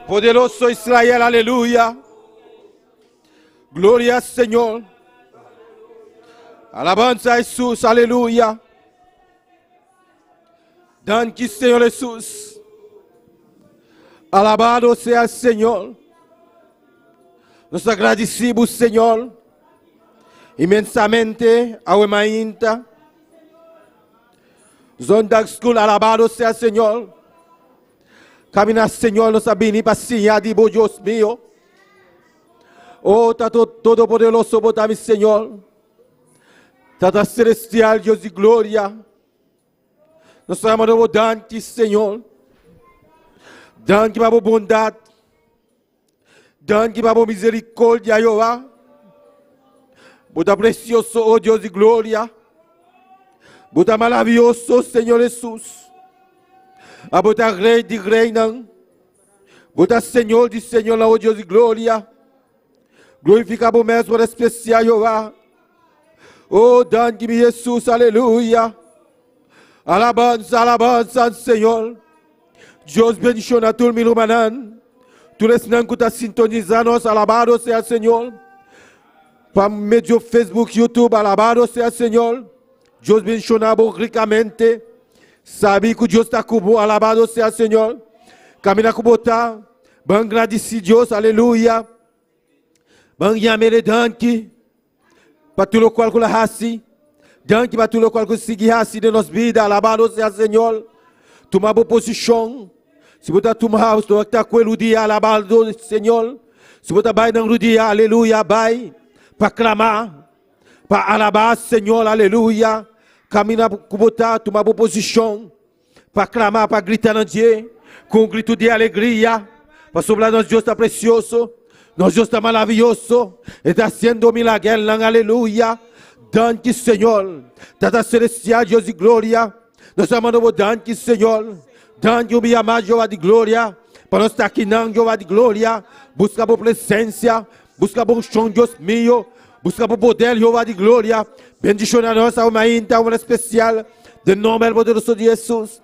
Poderoso Israel, aleluya. Gloria al Señor. Alabanza a Jesús, aleluya. Thank you, Señor Jesús. Alabado sea el Señor. Nos agradecemos, Señor, inmensamente a Wemainta. Zondag School, alabado sea el Señor. Camina, Señor, nos abini paciência de Dios mío. Oh, Tato Todo-Poderoso, botame, Senhor. Tata Celestial, Deus de glória. Nós amamos Dante, Senhor. Dante, para a bondade. Dante, para a misericórdia, Jeová. Bota precioso, oh Deus de glória. Bota maravilhoso, Senhor Jesus. A botar rei de reina. Botar Senhor de Senhor, oh Deus de glória. Glorifica o mesmo especial, Jeová. Oh, dante-me Jesus, aleluia. Alabanza, alabanza, Senhor. Deus bendicione a todo mundo, manan. Tous les gens qui sont sintonisés, alabado sea el Señor. Para medio Facebook, YouTube, alabado sea el Señor. Deus bendicione ricamente. Sabe que Deus está com alabado sea el Señor. Camina com botar. Ben agradecido Deus, aleluia. Ben yamere danke. Para todo o qual que la hasi. Danke para todo o qual que sigue hasi de nossa vida. Alabado sea el Señor. Toma boa posição. Se você tomar, você está com o dia, alabado Senhor. Se você vai no dia, aleluia, vai. Para clamar. Para alabar Senhor, aleluia. Camina com botar, tomar boa posição. Para clamar, para gritar no dia. Com um grito de alegria. Para sobrar nosso Deus está precioso. Nosso Deus está maravilhoso. Está haciendo milagre, aleluia. Danke, Senhor. Tata Celestial, Deus de glória. Nós amamos danke, Senhor. Danke, meu amado Jeová de glória. Para nós estar aqui, não, Jeová de glória. Busca por presença. Busca por chão, Deus meu. Busca por poder, Jeová de glória. Bendição a nossa alma íntima, uma especial. De nome poderoso de Jesus.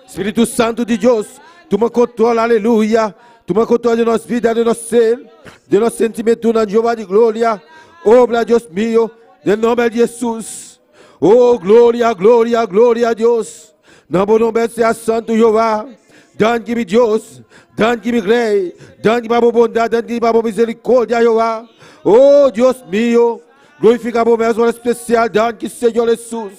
Espírito Santo de Deus. Toma controle, aleluia. Toma controle de nossa vida, de nosso ser. De nosso sentimento, na Jeová de glória. Obra, Deus meu. De nome de Jesus. Oh, glória, glória, glória a Deus. Não vou nome seja santo Jeová. Danke-me Deus. Danke-me Rei. Danke para a bondade. Danke para a misericórdia, Jeová. Oh, Deus meu. Glorifica por mesmo especial. Danke, Senhor Jesus.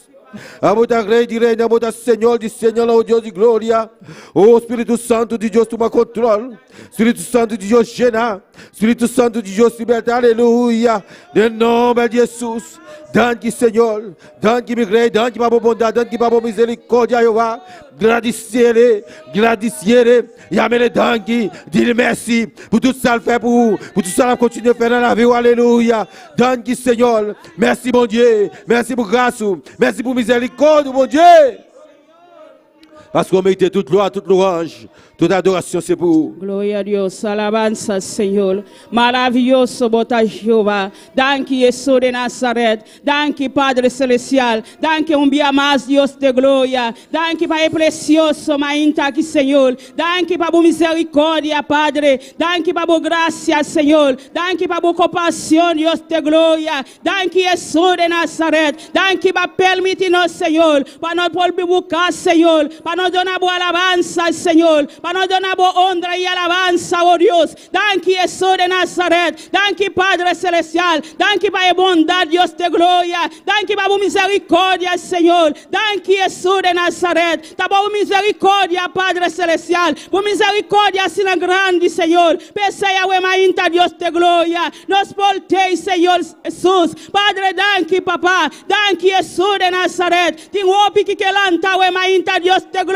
A muita Rei de Reina, a muita Senhor de Senhor, oh Deus de glória. Oh, Espírito Santo de Deus, toma controle. Espírito Santo de Deus, llena. Espírito Santo de Deus, liberta, aleluia. Em nome de Jesus. Danke, Senhor. Danke, meu Rei. Danke para a bondade. Danke para a misericórdia, Jeová. Gradecere. E amele danke. Dire merci. Pour tout ça, le fait pour tout ça, continuer à faire dans la vie. Alléluia. Danke, Senhor. Merci, mon Dieu. Merci pour grâce. Merci pour miséricorde, mon Dieu. Parce qu'on mérite toute gloire, toute louange, toute adoration, c'est pour vous. Glória a Deus, alabanza, Senhor. Maravilhoso, bota Jeová. Danke, Jesus de Nazaret. Danke, Padre Celestial. Danke, dia mais, Deus de glória. Danke, Pai precioso, mainta aqui, Senhor. Danke, para a misericórdia, Padre. Danke, para a graça, Senhor. Danke, para a compaixão, Deus de glória. Danke, Jesus de Nazaret. Danke, para permitir-nos, Senhor. Para nós poder buscar, Senhor. Para nós dar boa alabança, Senhor. Para nós dar boa honra e alabança, oh Deus. Danke, Jesus de Nazaret. Danke, Padre Celestial. Danke, para a bondade, Deus de glória. Danke, para a misericórdia, Senhor. Danke, Jesus de Nazaret. Tá bom, misericórdia, Padre Celestial. Por misericórdia, assim grande, Senhor. Pensei a mainta, Deus de glória. Nos voltei, Senhor Jesus. Padre, danke, papá. Danke, Jesus de Nazaret. Tem opi que lanta, o mainta, Deus de glória.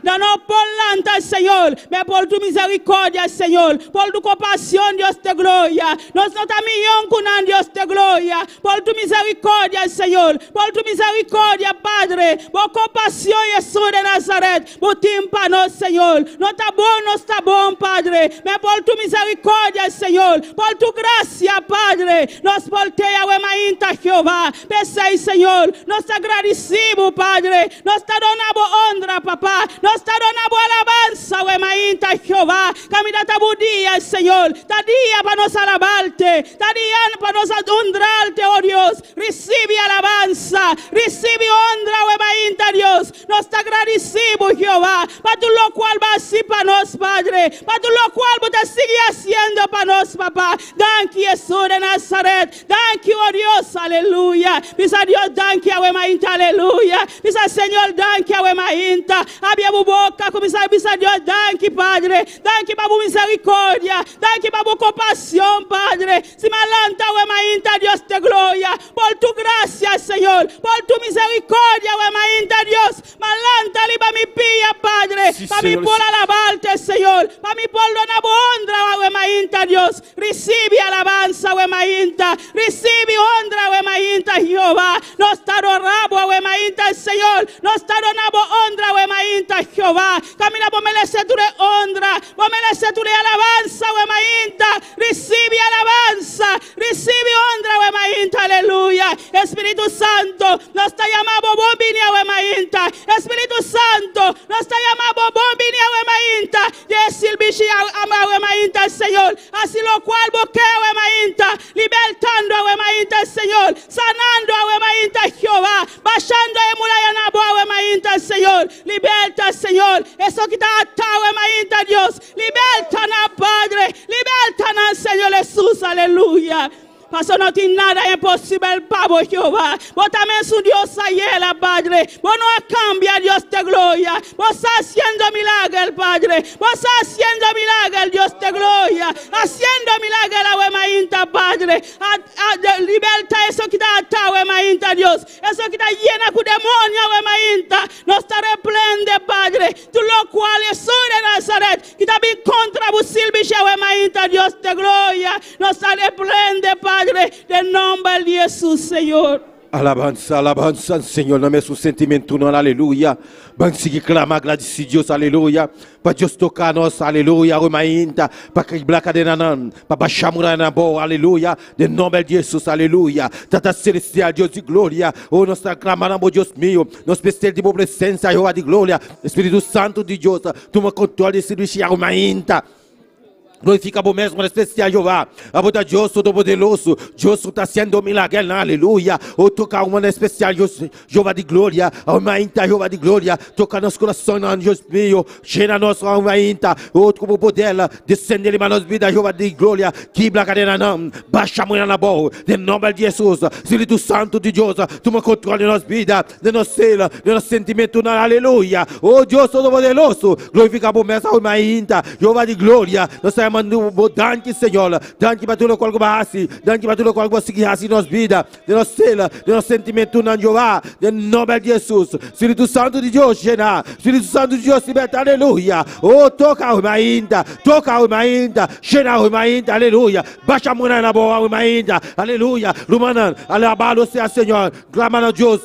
Não por lanta, Senhor. Mas por tu misericórdia, Senhor. Por tu compaixão, Deus de glória. Nós não estamos com Deus de glória. Por tu misericórdia, Senhor. Por tu misericórdia, Padre. Por compaixão, Jesus de Nazaret. Por tímpano, Senhor. Não está bom, Padre. Mas por tu misericórdia, Senhor. Por tu graça, Padre. Nós voltei a mainta, Jeová. Pensei, Senhor. Nós agradecemos, Padre. Nós te damos honra, honra, papá. Nos está dando alabanza, we mainta Jehová. Camina tabudía, Señor. Tadía para nos alabarte. Tadía para nos honrarte, oh Dios. Recibe alabanza. Recibe honra, we mainta Dios. Nos está agradecido, Jehová. Para tu lo cual va así para nos, Padre. Para tu lo cual te sigue haciendo para nos, papá. Thank you, Jesús de Nazaret. Thank you, oh Dios. Aleluya. Pisa Dios, thank you, we mainta. Aleluya. Pisa Señor, thank you, we mainta. Abia bu boca, comisa Dios, thank you, Padre. Thank you, babu misericordia. Thank you, babu compasión, Padre. Si malanta, we mainta, Dios te gloria. Por tu gracia, Señor. Por tu misericordia, we mainta, Dios. Malanta, liba mi pía, Padre. Sí, Para mi Señor. por alabarte, Señor. Para mi por donar honra, we mainta, Dios. Recibe alabanza, we mainta. Recibe honra, we mainta, Jehová. Nos está rabo, we mainta, Señor. Nos está donando honra, we mainta, Jehová. Camina, vos mereces tu de honra. Vos mereces tu de alabanza, we mainta. Recibe alabanza. Recibe honra, we mainta. Aleluya. Espíritu Santo, nos está llamando bombinia, we mainta. Espíritu Santo, nos está llamando bombinia, we mainta. Decir bichi ama, we mainta, Señor. Así lo cual boque, we mainta. Libertando, we mainta, Señor. Sanando, we mainta, Jehová. Bajando emula yanabo, we mainta, Señor. Liberta, Señor. Eso que está atado, we mainta, Dios. Liberta, Padre. Liberta, Señor Jesús. Aleluya. Pastor, no tiene nada imposible para vos, Jehová. Vos también su Dios ayer, Padre. Vos no cambia, Dios de gloria. Vos estás haciendo milagros, Padre. Vos estás haciendo milagros, Dios de gloria. Haciendo milagros, la wemainta, Padre. Liberta eso que está atado, wemainta, Dios. Eso que está llena con demonio, wemainta. Nos está replende, Padre. Tú lo cual es de Nazaret. Que está bien contra vos, Silvia, wemainta, Dios de gloria. Nos está replende, Padre. Del nombre de Jesús, Señor. Alabanza, alabanza, Señor, no su sentimento, no, aleluya. Van seguir clama, agradeci Dios, aleluya. Para Dios tocar-nos, aleluya, remainta, para que blaca de nanan, para baixar na boa, aleluya. De nome de Jesus, aleluya. Tata celestial, Deus de glória. Oh, nós clamamos, Deus meu. Nós precisamos de boa presença, Jeová de glória. Espírito Santo de Deus, toma controle desse bicho, remainta. Glorifica o mesmo especial, Jeová. A boda Deus Todo-Poderoso. Deus está sendo milagre, aleluia. O tocar uma especial, Jeová de glória. A uma inta, Jeová de glória. Toca nos corações, Deus meu. Cheira nosso a uma inta. O como poder descende em nossas vidas, Jeová de glória. Quebra a cadeira, não. Baixa a mulher na boa. De nome de Jesus. Espírito Santo de Deus. Toma controle de nossas vidas. De nosso ser, de nosso sentimento, aleluia. Oh Deus Todo-Poderoso. Glorifica o mesmo a uma inta. Jeová de glória. Nós mando danke, Senhor. Danke para tudo qual que bahasi. Danke para tudo qual que você hasi nos vida, de nos cela, de nos sentimento na Jeová, de nome de Jesus. Espírito Santo de Deus, gena. Espírito Santo de Deus, liberta, aleluia. Oh, toca o mainda, gena o mainda, aleluia. Baixa a mão na boa, o mainda, aleluia. Lumana, alabado seja, Senhor. Clama a Deus.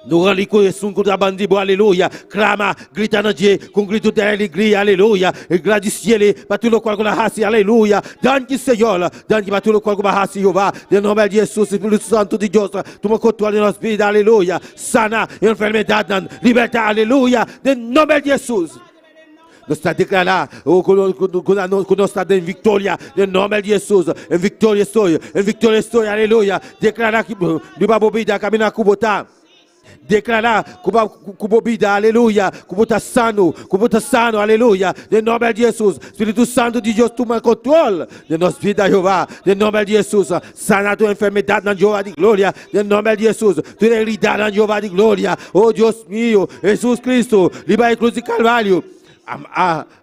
Nous reconnaissons que bandibo, alléluia. Clama, grita na Dieu, com grito de alegria, aleluia. E gladiciele, para tudo o qual que raça, aleluia. Danke, Senhor. Danke para tudo o qual que raça, Jeová. De nome de Jesus, Espírito Santo de Deus. Toma controle de nossa vida, aleluia. Sana, enfermidade, liberta, aleluia. De nome de Jesus. Nós está declarando, que nós está em vitória, em nome de Jesus. Em vitória estou, aleluia. Declarar que do babobida caminhar com botar. Declarar kubobida, aleluia, kubota sano, aleluia, de nome de Jesus. Espírito Santo de Deus, toma controle de nossa vida, Jeová, de nome de Jesus. Sana tua enfermidade na Jeová de glória, de nome de Jesus. Tu heredade na Jeová de glória, oh Deus meu, Jesus Cristo, libera a cruz de Calvário.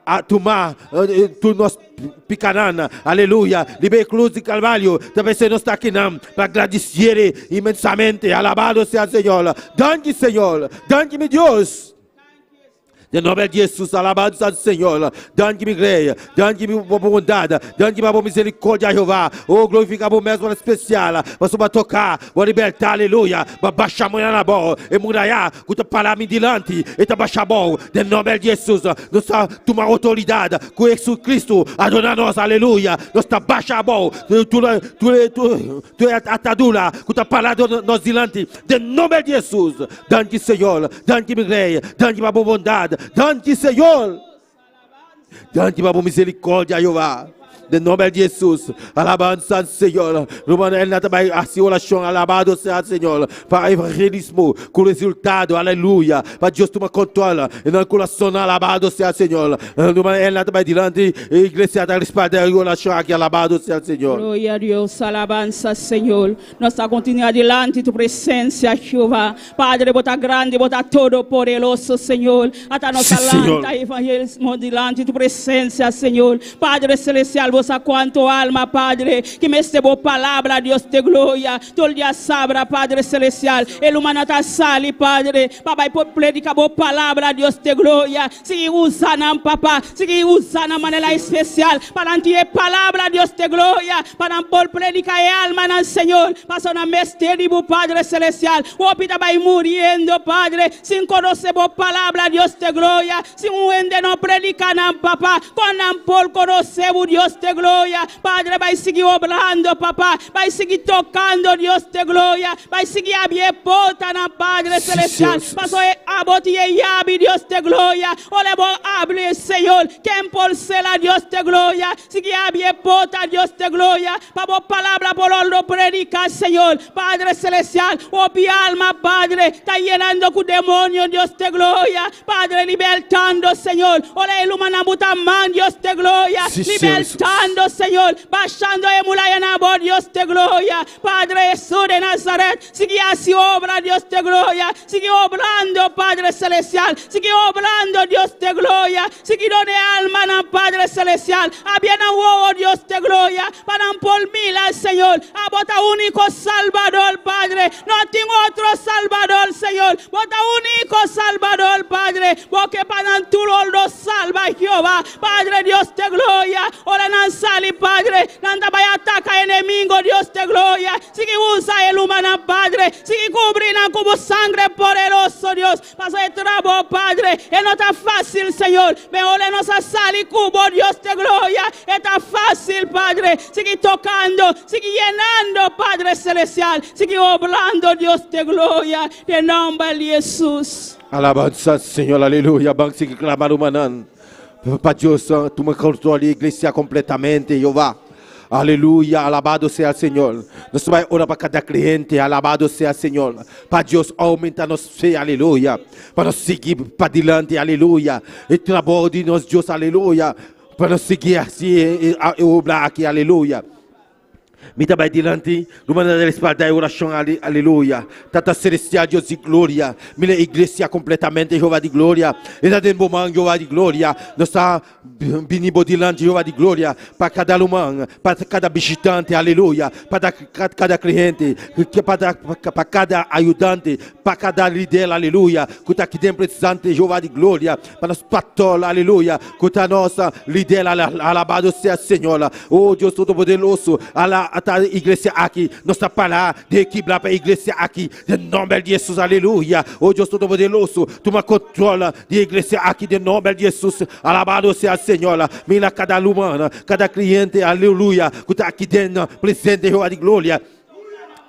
A tomar tu nos picanana, aleluia, libera cruz de Calvário, também se nós está aqui não, para agradecer imensamente, alabado seja Senhor, danke Senhor, danke meu Deus. De nome de Jesus, alabado seja o Senhor. Dá-me graça, dá-me bondade, dá-me misericórdia, Jeová. Oh, glorifica o mesmo especial. Para tocar, para libertar, aleluia. Para baixar amanhã na bola. E muralhar, com a palavra diante. E para baixar a bola. De nome de Jesus, nós toma autoridade. Com Jesus Cristo, adora nós, aleluia. Nós está baixa a bola. Tu é atadura. Com a palavra nós diante. De nome de Jesus. Dá-me, Senhor. Dá-me graça, dá-me bondade. Dante, Senhor. Dante, para misericórdia, Jeová. De nome de Jesus, alabança, Senhor. Ele também assim oração, alabado seja, Senhor. Para evangelismo, com resultado, aleluia. Para Deus toma controle. E no coração, alabado seja, Senhor. Ele também diante, a igreja está respaldando a oração aqui, alabado seja, Senhor. Glória a Deus, alabanza, Senhor. Nós está continuando adiante tu presença, Jeová. Padre, bota grande, bota todo poderoso, Senhor. Até nossa lanta, evangelismo adiante tu presença, Senhor. Padre celestial, a quanto alma, Padre, que me recebeu palavra, Deus de glória, todo dia sabra, Padre celestial, ele humanata sali, Padre, papai por predicar boa palavra, Deus de glória, se usa na papá, se usa na maneira especial, para ti palavra, Deus de glória, para por predicar alma na Senhor, para na mistério, Padre celestial, o pita vai muriendo, Padre, sin conocer boa palavra, Deus de glória, sin un ende no predicar na papá, con por conocer Deus de glória, Padre, vai seguir obrando, papá, vai seguir tocando, Deus de glória, vai seguir abrir porta na Padre celestial, passou a botia e abre, Deus de glória, olha bom abre, Senhor, quem por ser Deus de glória, seguir abrir porta, Deus de glória, para boa palavra por lo predicar, Senhor, Padre celestial, o alma, Padre, está llenando com demônio, Deus de glória, Padre, libertando, Senhor, olha ilumina muita mão, Deus de glória, libertando, Senhor, baixando a muralha na boa, Deus de glória, Padre Jesus de Nazaret, sigue assim obra, Deus de glória, sigue obrando, Padre celestial, sigue obrando, Deus de glória, sigue dando alma na Padre celestial, abiena o Deus de glória, para por mil, Senhor, a bota único Salvador, Padre, no tengo otro Salvador, Senhor, bota único Salvador, Padre, porque para tu lo salva, Jehová, Padre Dios de gloria, ora nan sali, Padre, nanda vai ataca enemigo, Dios de gloria, sigue usa el humana, Padre, sigue cubrina como sangre poderoso, Dios, paso de trabajo, Padre, y no está fácil, Señor, me ole nos a sali cubo, Dios de gloria, está fácil, Padre, sigue tocando, sigue llenando, Padre celestial, sigue obrando, Dios de gloria, en nombre de Jesús. Alabanza, Senhor, aleluia. Banco se clamar humanan. Para Deus, tu me controle a igreja completamente, Jeová. Aleluia, alabado seja o Senhor. Nós vamos orar para cada cliente, alabado seja o Senhor. Para Deus aumentar nossa fé, aleluia. Para nós seguir para diante, aleluia. E trabalho de nós, Deus, aleluia. Para nós seguir assim, e obrar aqui, aleluia. Me também diante, no maneira de respaldar a oração, aleluia. Tata celestial, Deus de glória. Minha igreja completamente, Jeová de glória. E da dentro do Jeová de glória. Nós estamos vindo diante, Jeová de glória. Para cada humano, para cada visitante, aleluia. Para cada cliente, para cada ajudante, para cada líder, aleluia. Que está aqui dentro presente, Jeová de glória. Para nosso pastor, aleluia. Que está nossa líder, alabado seja o Senhor. Oh, Deus Todo-Poderoso, a igreja aqui, nossa palavra de equilibrar para a igreja aqui, em nome de Jesus, aleluia. Oh Deus Todo-Poderoso, toma controle da igreja aqui, em nome de Jesus, alabado seja o Senhor. Mira cada humano, cada cliente, aleluia, que está aqui dentro, presente, Jeová de glória.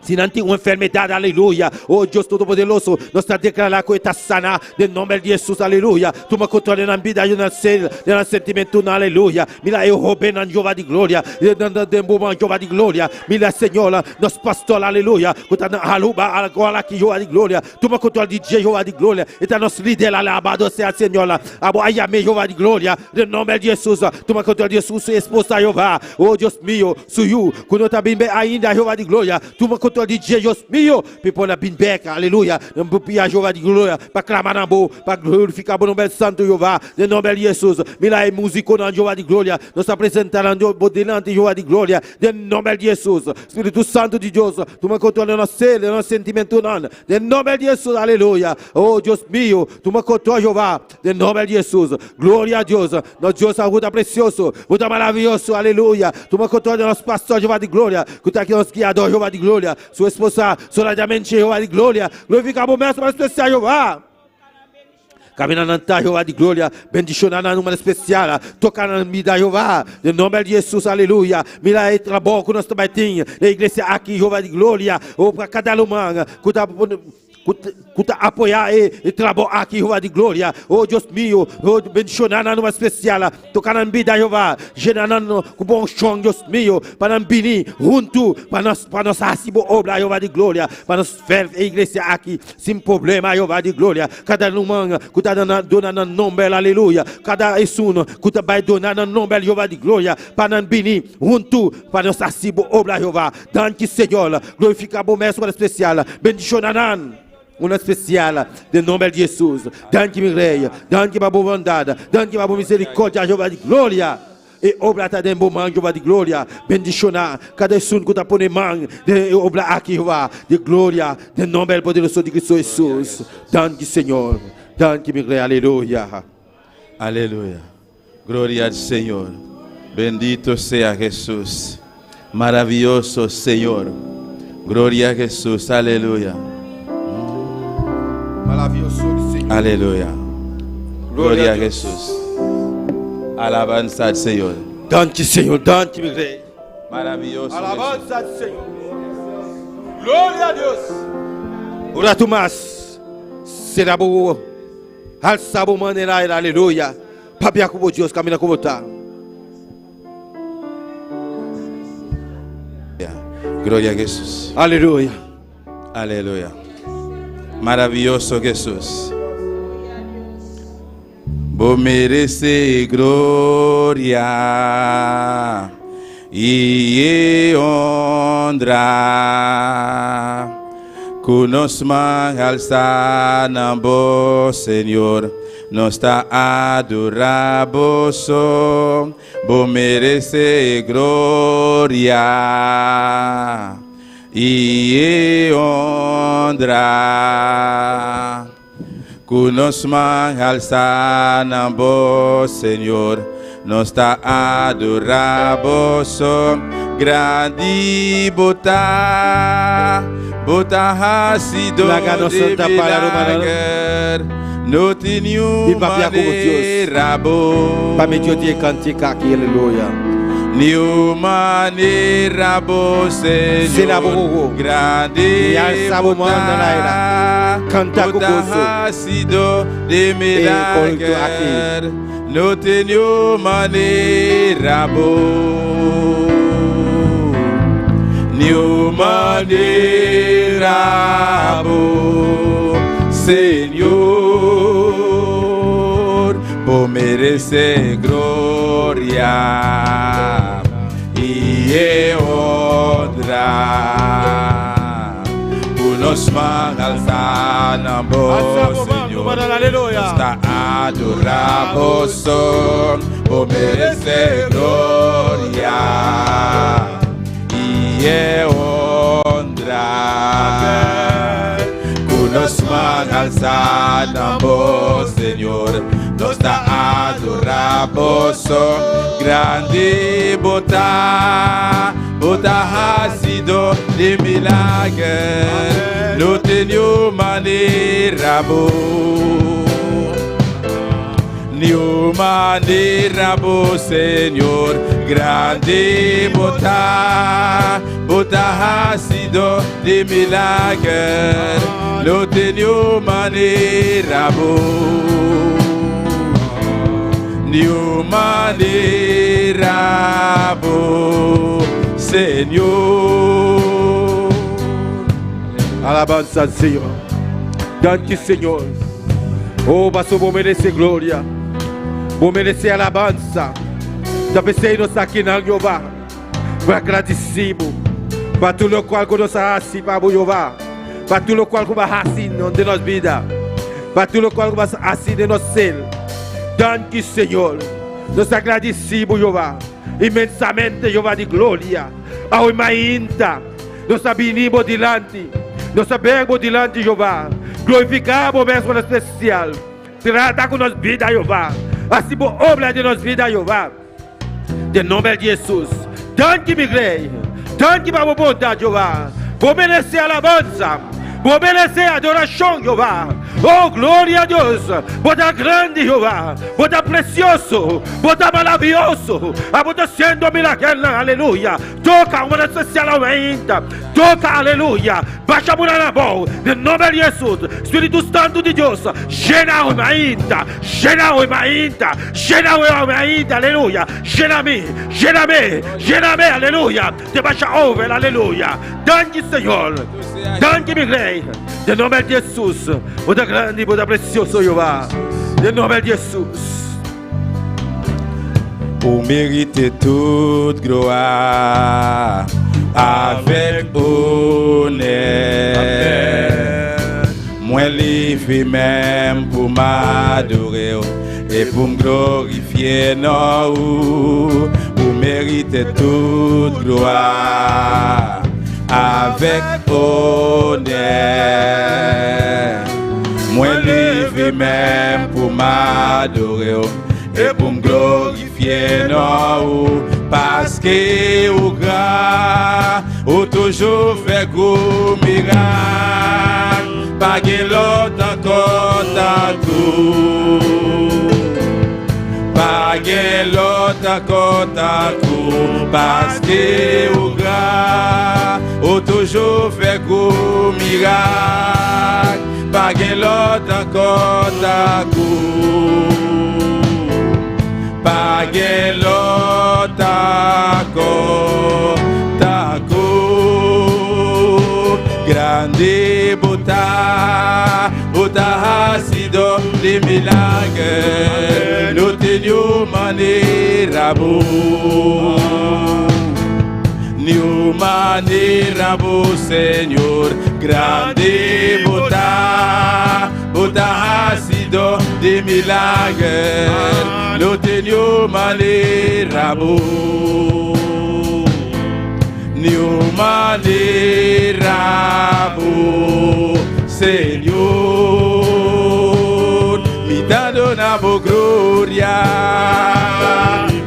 Se não tem uma enfermidade, aleluia. Oh Deus Todo-Poderoso, nós estamos declarando que está sana, em nome de Jesus, aleluia. Toma controle na vida e no sentimento, aleluia. Mira, eu roubei na Jeová de glória, na Jeová de glória. Mira, Senhor, nosso pastor, aleluia. Que está na aluba, agora aqui, Jeová de glória. Toma controle de Jeová de glória. E está nosso líder, alabado seja, Senhor. Ayame, Jeová de glória, em nome de Jesus. Toma controle de sua esposa, Jeová. Oh Deus meu, suyu, quando está bem ainda, Jeová de glória. Toma controle contrôle de Dieu, Dios mio, puis pour la binbec, alléluia, nous prions Jéhovah de gloire, pas clamar na boa, pas glorifier bon nom santo Jéhovah, de nom de Jesus, mais là musique dans Jéhovah de gloire, nous sommes présentés dans delante de Jéhovah de gloire, de nom de Jesus, Espírito Santo de Deus, tu me contrôles nos células, nos sentimentos, de nom de Jesus, alléluia, oh Dios mio, tu me contrôles Jéhovah, de nom de Jesus, gloria a Deus, notre Dieu ça vous precioso, vous maravilhoso, alléluia, tu me contrôles nos pasteurs Jéhovah de gloire, que tu as qui nos guiadores Jéhovah de gloire, sua esposa, solidamente Jéhovah de gloire, glorifica o mestre especial Jéhovah. Caminhando na Jeová de glória, bendicionando numa especial, tocando na vida Jeová, em nome de Jesus, aleluia. Mira aí, trabalho que nós também temos, na igreja aqui, Jeová de glória, ou para cada lumanga, que apoiar e trabalho aqui, Jeová de glória, oh Deus meu, oh bendicionando numa especial, tocando na vida Jeová, gerando com bom chão, Deus meu, para nós bini, junto, para nós acima obra, Jeová de glória, para nós ver a igreja aqui, sem problema, Jeová de glória, cada lumanga, que está dando nome, aleluia, cada essuno, que está vai dando nome, Jeová de glória, para nós bini, junto, para nós acima obra, Jeová, danke Senhor, glorifica bom mestre para especial, bendicionando. Uma especial, de nome de Jesus. Danke, meu rei. Danke, para a boa bondade. Danke, para a boa misericórdia, Jeová de glória. E obra está dentro do mangue, Jeová de glória. Bendicionar cada som que está por mão. De obra aqui, Jeová de glória. De nome poderoso de Cristo Jesus. Danke, Senhor. Danke, meu rei. Aleluia. Aleluia. Glória ao Senhor. Bendito seja Jesus. Maravilhoso Senhor. Glória a Jesus. Aleluia. Maravilhoso Senhor. Aleluia. Glória a Jesus. Alabança ao Senhor. Danke, Senhor. Danke, meu rei. Maravilhoso. Alabança ao Senhor. Glória a Deus. Ora Tomás. Será bom. Alça a maneira, aleluia. Papia como Deus, caminha como está. Glória a Jesus. Aleluia. Aleluia. Maravilhoso Jesus. Vos merece glória e honra. Conosco alçamos, Senhor, nos está adoramos. Vos merece glória e honra. Conosco alçamos, Senhor, nos está adoramos. Grande bota ha sido de milagre. No tenho maneira boa. Para me dizer cantica aqui, aleluia. New maneira boa, Senhor, grande canta com ha sido de milagre. No tenho maneira boa. New maneira boa, Senhor, por merecer glória e honra. Por nos alçar na boa, Senhor, está adoramos, por merecer glória e honra. Conosco alçar na voz, Senhor, nos está adoramos. Grande bota ha sido de milagre. Não tenho maneira boa. Nenhuma maneira boa, Senhor, grande bota ha sido de milagre. Não tenho maneira boa. Nenhuma maneira boa, Senhor. Alabança, Senhor. Danke, Senhor. Oh, mas eu vou merecer glória. Vou merecer alabança. Já pensei nos aqui na Jeová. Foi agradecido. Para tout le qual que nous sommes assis par Jéhovah. Para tout le qual que nous sommes assis de notre vie. Para tout le qual que nous sommes assis de notre ciel. Dans qui Seigneur. Nous sommes agradecidos por Jehová. Imensamente Jehová de glória. Ao imainta. Nós venimos dilante. Nós sabemos dilante Jehová. Glorificamos mesmo no especial. Trata com nossa vida Jehová. Assim por obra de nossa vida Jehová. De nome de Jesus. Tanque me grei. Tanque para a bondade Jehová. Vou merecer alabança. Vou merecer adoração Jehová. Oh, glória a Deus. Bota grande, Jehová. Bota precioso. Bota maravilhoso. Bota sendo milagre. Aleluia. Toca uma especial ainda. Toca, aleluia. Baixa a mão na mão. No nome de Jesus. Espírito Santo de Deus. Llena-o ainda. Llena-o ainda. Llena-o ainda. Aleluia. Llena-me. Llena-me. Llena-me. Aleluia. Te baixa over. Aleluia. Danke, Senhor. Danke, meu rei. No nome de Jesus. Bota grande, bota precioso, Jehová. No nome de Jesus. Pour mériter toute gloire avec honneur. Moi, livré même pour m'adorer et pour me glorifier, non, pour mériter toute gloire avec honneur. Moi, livré même pour m'adorer et pour me glorifier, non, parce que au grand, ou toujours fait gros miracle, pas que l'autre encore dans tout, pas que l'autre encore dans tout, parce que au grand, ou toujours fait gros miracle, pas que l'autre encore dans tout. Pagelo taco, grande bota ha sido de milagre, no te dio manera bo, ni manera bo, Señor, grande bota ha sido de milagre. No tenho maneira boa, nenhuma maneira boa, Senhor, me dando na boa glória,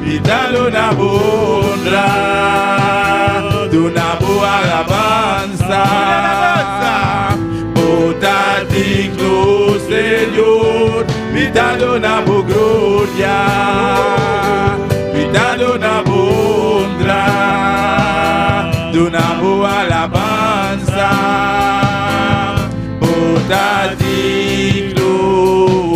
me dando na boa honra, do na boa alabança, bota digno, Senhor. Me dando na boa glória, me dando na boa honra, do na boa alabança, bota digno,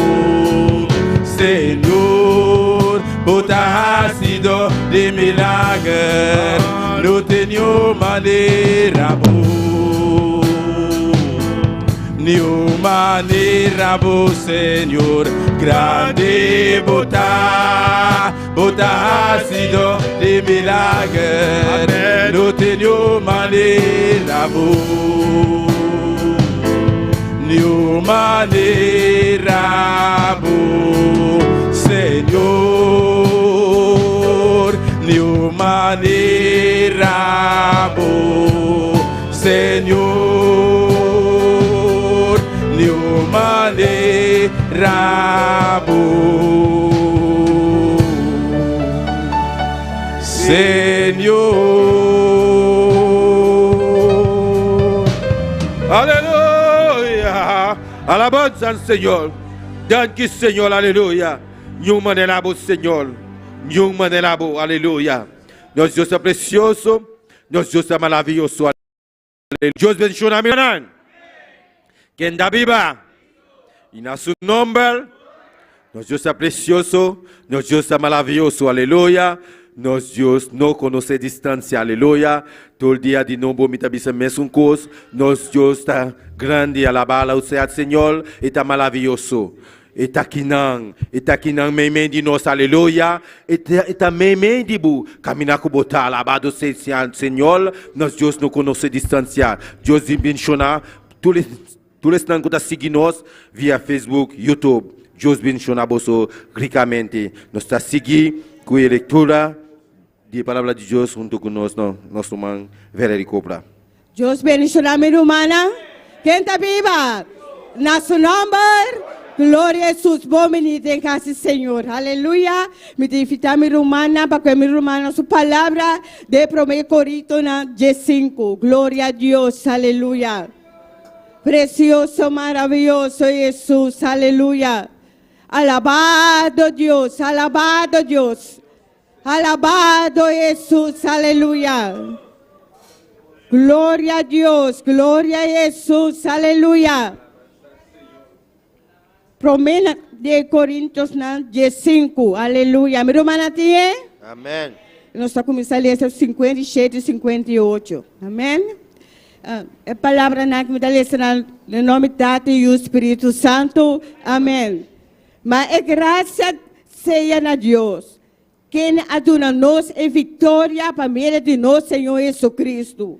Senhor, bota sido de milagre, no tenho maneira boa. Nenhuma maneira boa, Senhor, grande bota sido de milagre, no tenho maneira boa, nenhuma maneira boa, Senhor, nenhuma maneira boa, Senhor. Maneira boa, Senhor. Aleluia. Alabanza al Señor. Danke, Señor. Aleluia. Nenhuma maneira boa, Senhor. Nenhuma maneira boa. Aleluia. Nosso Deus é precioso. Nosso Deus é maravilhoso. Deus menciona a mim. Quem da viva. E na seu nome, nosso Deus é precioso, nosso Deus é maravilhoso, aleluia. Nosso Deus não conhece distância, aleluia. Todo dia de novo, me tabisa mesmo coisa. Nosso Deus está grande, alabá-lo, o Senhor, e está maravilhoso. eta kinang meme di nos, aleluia, eta meme di bu, caminhar com botar, alabado seja o Senhor, nós Deus não conosce distanciar, Deus bendicionar, tous les que estão seguindo nós via Facebook, YouTube, Deus bendicionar você ricamente, nós está seguindo com a leitura de palavra de Deus junto conosco, nosso irmão Vera Copra. Deus bendicionar minha irmã, quem está viva, na seu nome. Glória a Jesus, bom menino em casa, Senhor. Aleluia. Me invita minha irmã, para que minha irmã, sua palavra de 1 Coríntios 15. Glória a Deus, aleluia. Precioso, maravilloso Jesus, aleluia. Alabado Deus, alabado Deus. Alabado Jesus, aleluia. Glória a Deus, glória a Jesus, aleluia. Promena de Coríntios 15, aleluia. Minha irmã tinha? Amém. Nós estamos começando a ler 57 e 58. Amém? A palavra que me dá no nome do Pai e do Espírito Santo. Amém. Mas a graça seja a Deus, quem aduna-nos em vitória para meio de nosso Senhor Jesus Cristo.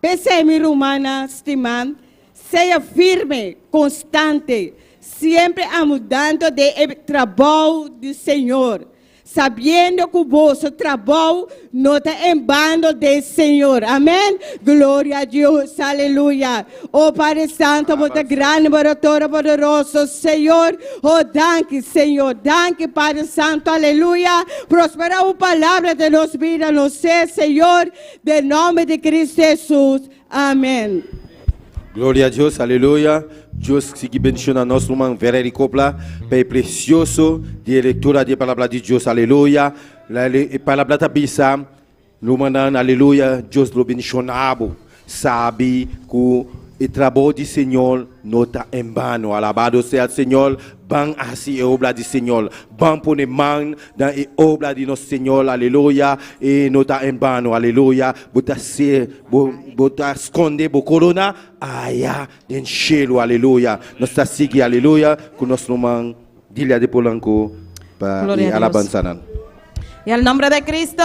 Pense, minha irmã, estimada, seja firme, constante, sempre mudando de trabalho do Senhor, sabendo que o vosso trabalho não está em vano do Senhor. Amém? Glória a Deus, aleluia. Oh Pai Santo, muito grande, oratório poderoso, Senhor. Oh, danke, Senhor. Danke, Pai Santo, aleluia. Prospera a palavra de nos vida, no ser, Senhor, de nome de Cristo Jesus. Amém. Glória a Deus, aleluia. Deus siga bendicionando nosso irmão Vera Copla, Pai precioso de leitura de palavra de Deus, aleluia. A palavra da Bisa, lumanan, aleluia. Deus lo bendicionado, sabe que o trabalho do Senhor não está em vano. Alabado seja o Senhor. Bang assim a obra do Senhor. Bang põe mão na obra de nosso Senhor, aleluia. E não está em vano, aleluia. Bota esconde a corona, aia, den cielo, aleluia. Nós está seguindo, aleluia, com nosso irmão Dilia de Polanco para alabanza. Y al nombre de Cristo,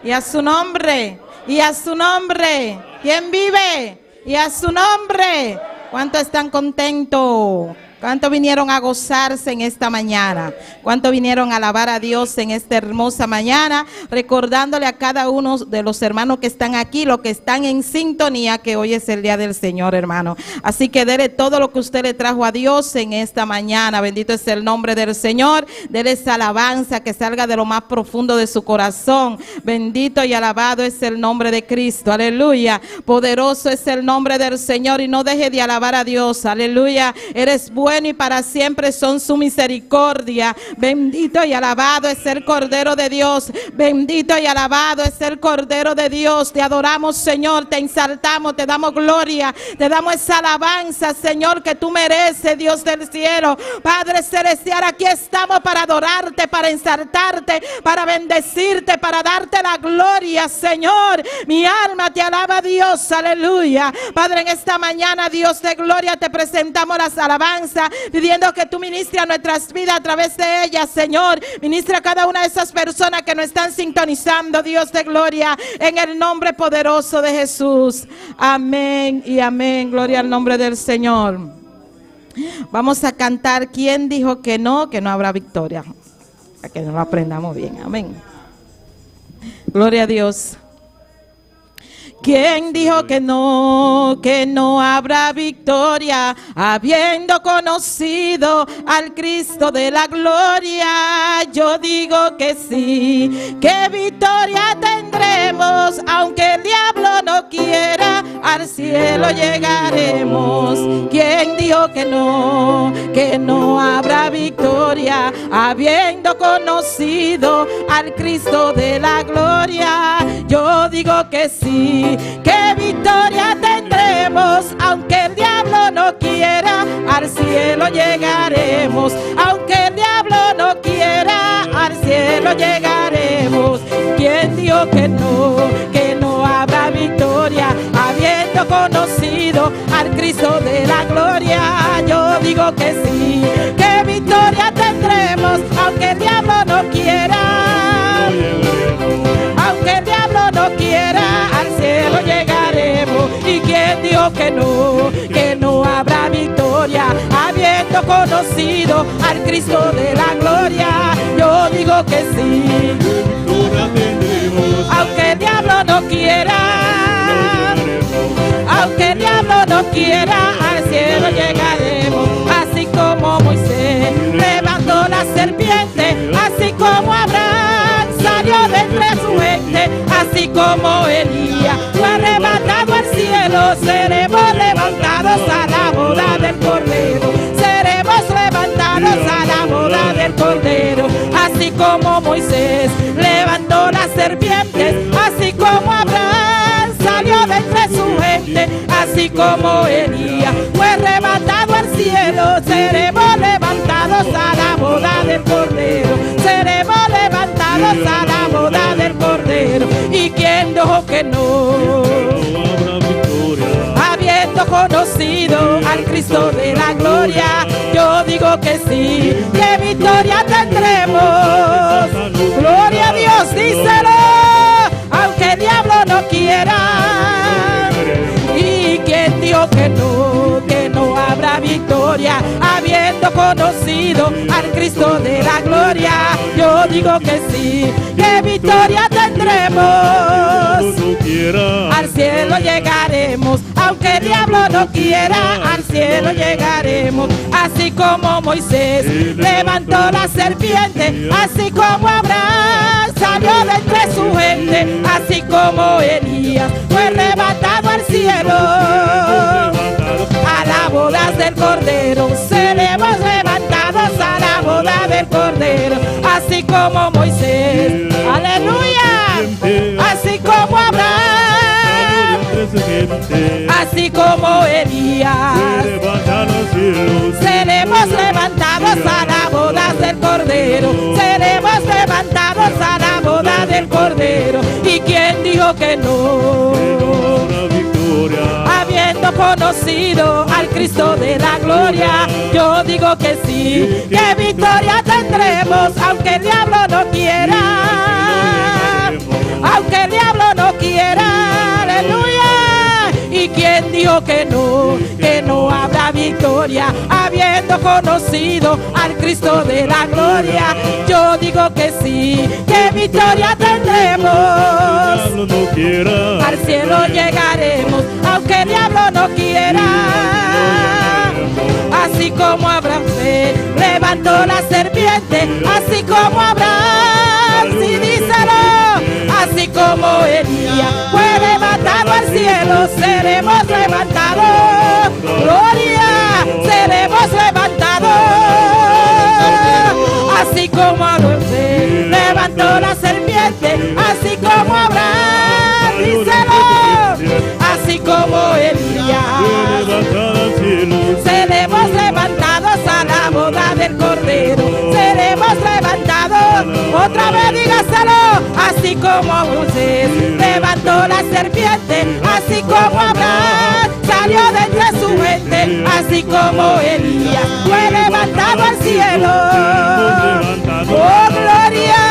y a su nombre, y a su nombre. ¿Quién vive? Y a su nombre. ¿Cuántos están contentos? ¿Cuántos vinieron a gozarse en esta mañana? ¿Cuántos vinieron a alabar a Dios en esta hermosa mañana? Recordándole a cada uno de los hermanos que están aquí, los que están en sintonía, que hoy es el día del Señor, hermano. Así que dele todo lo que usted le trajo a Dios en esta mañana. Bendito es el nombre del Señor. Dele esa alabanza que salga de lo más profundo de su corazón. Bendito y alabado es el nombre de Cristo. Aleluya. Poderoso es el nombre del Señor y no deje de alabar a Dios. Aleluya. Eres bueno y para siempre son su misericordia. Bendito y alabado es el Cordero de Dios. Bendito y alabado es el Cordero de Dios. Te adoramos, Señor, te exaltamos, te damos gloria, te damos esa alabanza, Señor, que tú mereces, Dios del cielo. Padre celestial, aquí estamos para adorarte, para exaltarte, para bendecirte, para darte la gloria, Señor. Mi alma te alaba, Dios, aleluya. Padre, en esta mañana, Dios de gloria, te presentamos las alabanzas, pidiendo que tú ministres a nuestras vidas a través de ellas, Señor. Ministra a cada una de esas personas que nos están sintonizando, Dios de gloria, en el nombre poderoso de Jesús. Amén y amén. Gloria al nombre del Señor. Vamos a cantar ¿Quién dijo que no habrá victoria? Para que nos lo aprendamos bien. Amén. Gloria a Dios. ¿Quién dijo que no habrá victoria, habiendo conocido al Cristo de la gloria? Yo digo que sí, que victoria tendremos, aunque el diablo no quiera, al cielo llegaremos. ¿Quién dijo que no habrá victoria, habiendo conocido al Cristo de la gloria? Yo digo que sí, que victoria tendremos, aunque el diablo no quiera, al cielo llegaremos. Aunque el diablo no quiera, al cielo llegaremos. ¿Quién dijo que no habrá victoria, habiendo conocido al Cristo de la gloria? Yo digo que sí, que victoria aunque el diablo no quiera, aunque el diablo no quiera, al cielo llegaremos. ¿Y quién dijo que no habrá victoria? Habiendo conocido al Cristo de la gloria, yo digo que sí. Aunque el diablo no quiera, aunque el diablo no quiera, al cielo llegaremos. Así como Moisés levantó la serpiente, así como Abraham salió de entre su gente, así como Elías fue arrebatado al cielo, seremos levantados a la boda del Cordero. Seremos levantados a la boda del Cordero. Así como Moisés levantó las serpientes, así como Abraham salió de entre su gente, así como Elías fue arrebatado al cielo, seremos levantados a la boda del Cordero. Seremos levantados a la boda del Cordero. ¿Y quién dijo que no? Habiendo conocido al Cristo de la gloria, yo digo que sí, que victoria tendremos. Gloria a Dios, díselo, aunque el diablo no quiera. ¿Y quién dijo que no habrá victoria? Habiendo conocido al Cristo de la gloria, yo digo que sí, que victoria tendremos. Al cielo llegaremos, aunque el diablo no quiera, al cielo llegaremos. Así como Moisés levantó la serpiente, así como Abraham salió de entre su gente, así como Elías fue arrebatado al cielo, a la boda del Cordero. Seremos levantados a la boda del Cordero, así como Moisés, aleluya, así como Abraham, así como Elías. Seremos levantados a la boda del Cordero. Seremos levantados a la boda del Cordero. ¿Y quién dijo que no? Habiendo conocido al Cristo de la gloria, yo digo que sí, que victoria tendremos, aunque el diablo no quiera, aunque el diablo no quiera, aleluya. ¿Y quién dijo que no habrá victoria? Habiendo conocido al Cristo de la gloria, yo digo que sí, que victoria tendremos. Al cielo llegaremos, aunque el diablo no quiera. Así como Abraham levantó la serpiente, así como Abraham, sí, díselo, así como Elías fue levantado al cielo, seremos levantados. Gloria, seremos levantados. Así como Abraham levantó la serpiente, así como Abraham, díselo, así como Elías, seremos levantados a la boda del Cordero. Seremos levantados, otra vez dígaselo, así como Moisés levantó la serpiente, así como Abraham salió de entre su gente, así como Elías fue levantado al cielo. Oh, gloria,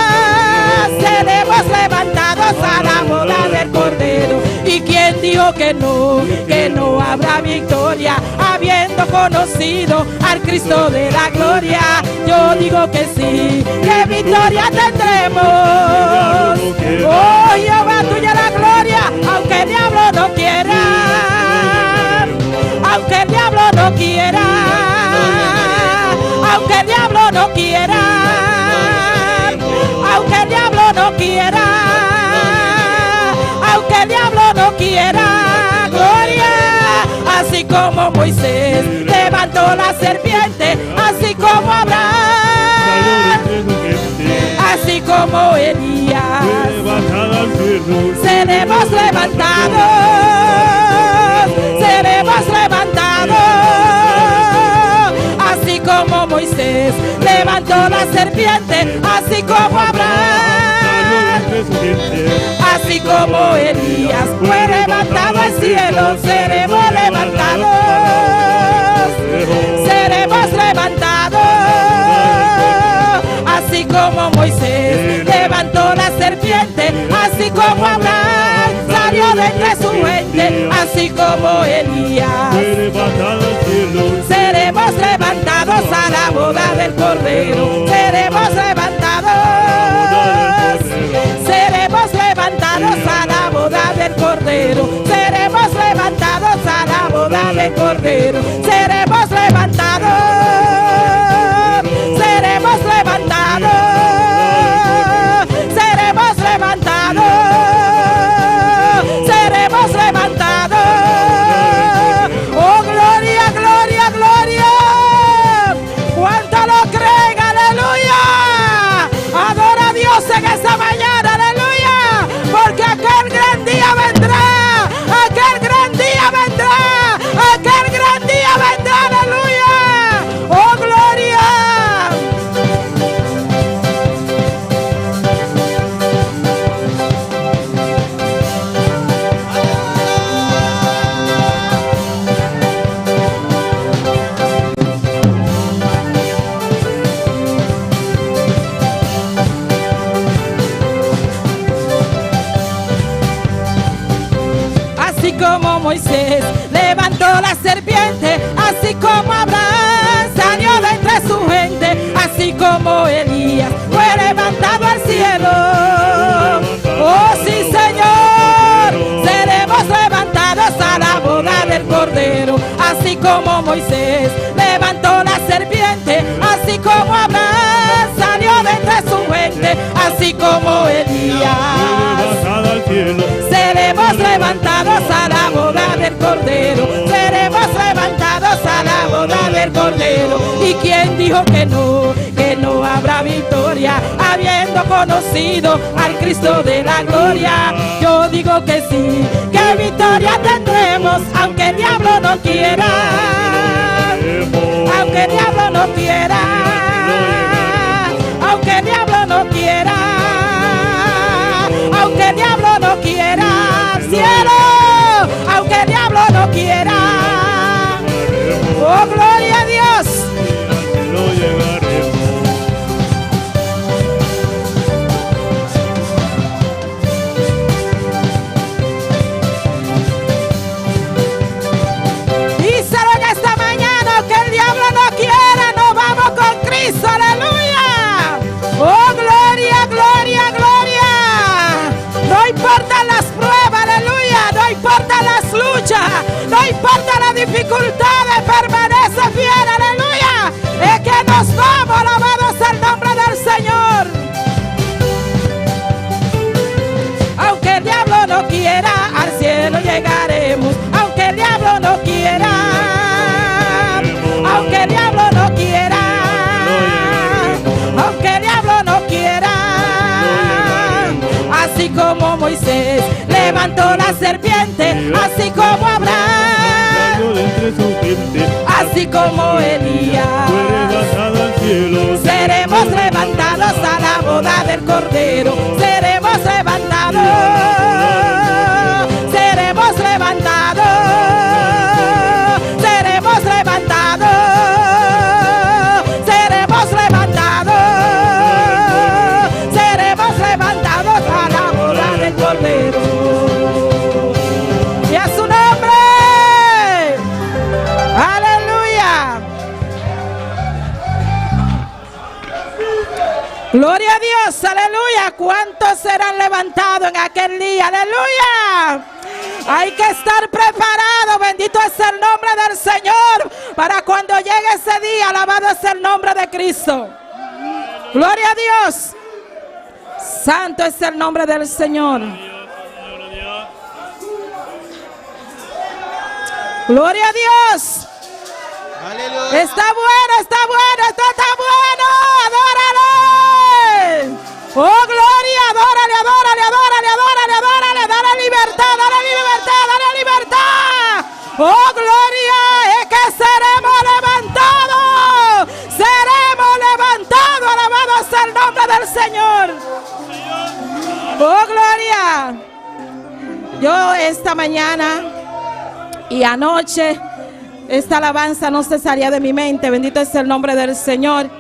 seremos levantados a la boda del Cordero. ¿Y quién dijo que no habrá victoria? Habiendo conocido al Cristo de la gloria, yo digo que sí, que victoria tendremos. Oh, Jehová, tuya la gloria, aunque el diablo no quiera, aunque el diablo no quiera, aunque el diablo no quiera, aunque el diablo no quiera, aunque el diablo no quiera, gloria. Así como Moisés levantó la serpiente, así como Abraham, así como Elías, seremos levantados, seremos levantados. Así como Moisés levantó la serpiente, así como Abraham, así como Elías fue levantado al cielo, seremos levantados, seremos levantados. Así así como Moisés levantó la serpiente, así como Abraham salió de entre su gente, así como Elías. Seremos levantados a la boda del Cordero, seremos levantados, seremos levantados a la boda del Cordero, seremos levantados a la boda del Cordero, seremos levantados, seremos levantados, seremos levantados, seremos levantados. Oh, gloria, gloria, gloria. ¿Cuánto lo creen? Aleluya. Adora a Dios en esta mañana, aleluya, porque aquel gran día vendrá, aquel gran día vendrá, aquel gran día vendrá, aleluya. Oh, gloria. Así como Moisés levantó la serpiente, así como Abraham salió de entre su gente, así como Elías fue levantado al cielo. Oh sí, Señor, seremos levantados a la boda del Cordero, así como Moisés levantó la serpiente, así como Abraham salió de entre su gente, así como Elías. Seremos levantados a la boda del Cordero, seremos levantados a la boda del Cordero. ¿Y quién dijo que no habrá victoria, habiendo conocido al Cristo de la gloria? Yo digo que sí, que victoria tendremos, aunque el diablo no quiera, aunque el diablo no quiera, aunque el diablo no quiera, aunque el diablo no quiera, cielo, aunque el diablo no quiera. Oh, gloria a Dios. Díselo en esta mañana, que el diablo no quiera, nos vamos con Cristo, aleluya. Oh, gloria, gloria, gloria. No importa las pruebas, aleluya, no importa las luchas, no importa las dificultades, permanece fiel, aleluya. Es que nos vamos, alabado sea el nombre del Señor. Aunque el diablo no quiera, al cielo llegaremos. Aunque el diablo no quiera, aunque el diablo no quiera, aunque el diablo no quiera. Así como Moisés levantó la serpiente, así como Abraham, así como Elías, seremos levantados a la boda del Cordero, seremos levantados, seremos levantados, seremos levantados, seremos levantados, seremos levantados a la boda del Cordero. Y a su nombre, aleluya. Gloria a Dios, aleluya. ¿Cuántos serán levantados en aquel día? Aleluya. Hay que estar preparado, bendito es el nombre del Señor, para cuando llegue ese día, alabado es el nombre de Cristo. Gloria a Dios. Santo es el nombre del Señor. Gloria a Dios. Aleluya. Está bueno, esto está bueno. Adórale. Oh, gloria, adórale, adórale, adórale, adórale, adórale. Dale libertad, dale libertad, dale libertad. Oh, gloria, es que seremos levantados. Seremos levantados, alabado sea el nombre del Señor. Oh, gloria. Yo esta mañana y anoche, esta alabanza no cesaría de mi mente. Bendito es el nombre del Señor.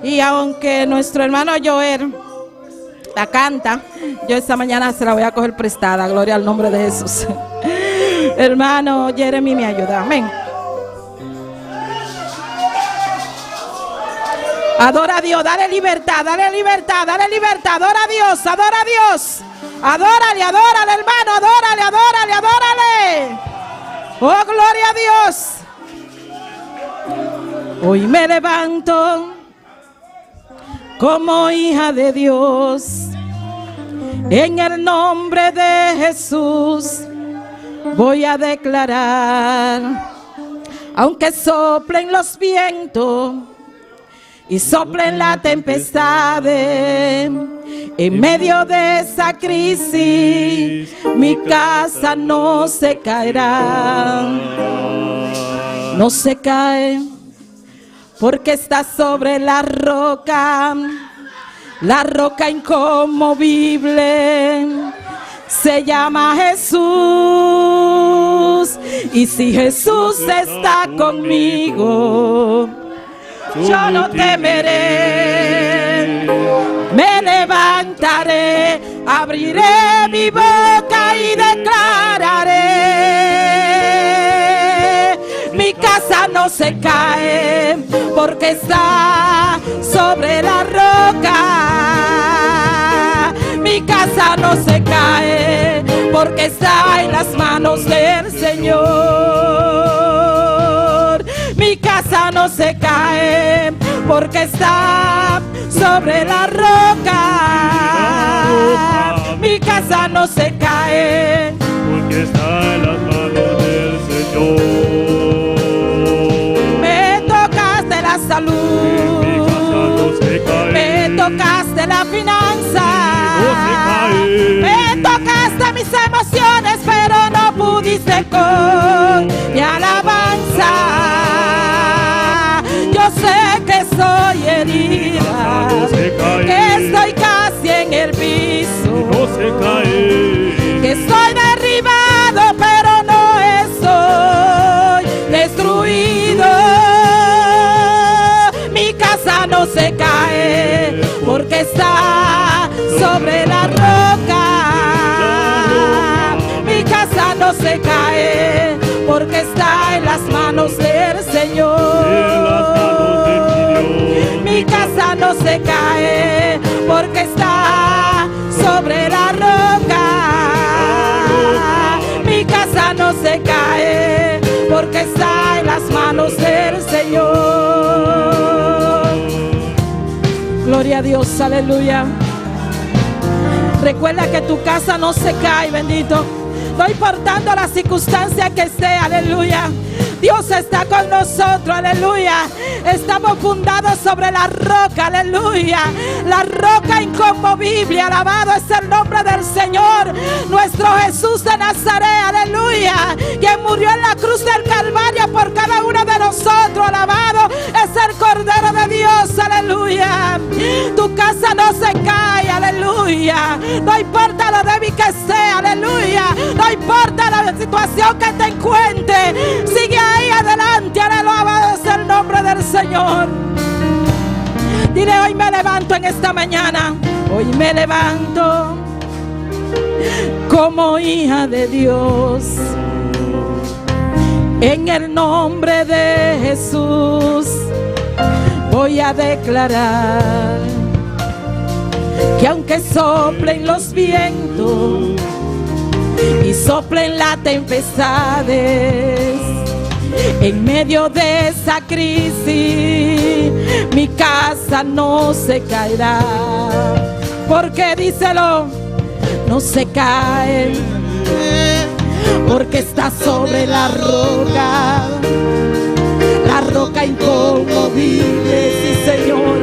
Y aunque nuestro hermano Joel la canta, yo esta mañana se la voy a coger prestada. Gloria al nombre de Jesús. Hermano Jeremy me ayuda. Amén. Adora a Dios, dale libertad, dale libertad, dale libertad. Adora a Dios, adora a Dios. Adórale, adórale, hermano, adórale, adórale, adórale. Oh, gloria a Dios. Hoy me levanto como hija de Dios, en el nombre de Jesús voy a declarar, aunque soplen los vientos y soplen la tempestad, en medio de esa crisis mi casa no se caerá, no se cae, porque está sobre la roca inconmovible, se llama Jesús. Y si Jesús está conmigo, yo no temeré, me levantaré, abriré mi boca y declararé, mi casa no se cae, porque está sobre la roca. Mi casa no se cae, porque está en las manos del Señor. Mi casa no se cae, porque está sobre la roca. Mi casa no se cae, porque está en las manos del Señor. Me tocaste la salud, Mi casa no se cae, me tocaste la finanza, no se cae. me tocaste mis emociones, pero no pudiste con mi alabanza. Yo sé que soy herida, No se cae, que estoy casi en el piso, no se cae, que estoy derribado, pero no estoy destruido. Mi casa no se cae, porque está sobre la roca. Mi casa no se cae, porque está en las manos del Señor. en las manos de mi Dios. Mi casa no se cae, porque está sobre la roca. Mi casa no se cae, porque está en las manos del Señor. Gloria a Dios, aleluya. Recuerda que tu casa no se cae, bendito. No importando la circunstancia que sea, aleluya. Dios está con nosotros, aleluya. Estamos fundados sobre la roca, aleluya. La roca inconmovible, alabado es el nombre del Señor. Nuestro Jesús de Nazaret, aleluya. Quien murió en la cruz del Calvario por cada uno de nosotros, alabado es el Cordero de Dios, aleluya. Tu casa no se cae, aleluya. No importa lo débil que sea, aleluya. No importa la situación que te encuentre, sigue ahí adelante, alabado es el nombre del Señor. Dile: hoy me levanto en esta mañana, hoy me levanto como hija de Dios, en el nombre de Jesús voy a declarar que aunque soplen los vientos y soplen las tempestades, en medio de esa crisis mi casa no se caerá, porque díselo, no se cae, porque está sobre la roca inconmovible, sí Señor,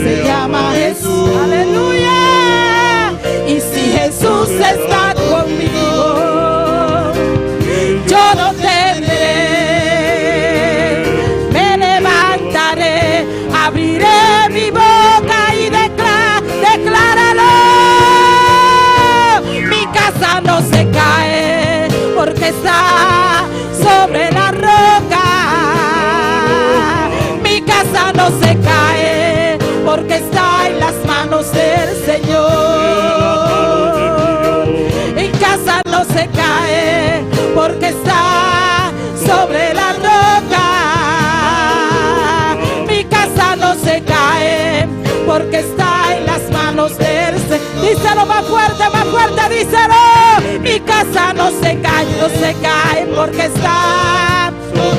se llama Jesús, aleluya. Y si Jesús está conmigo, yo no temeré, me levantaré, abriré mi boca y decláralo. Mi casa no se cae, porque está sobre la roca. Mi casa no se cae, porque está en las manos del Señor. Díselo más fuerte, díselo. Mi casa no se cae, porque está,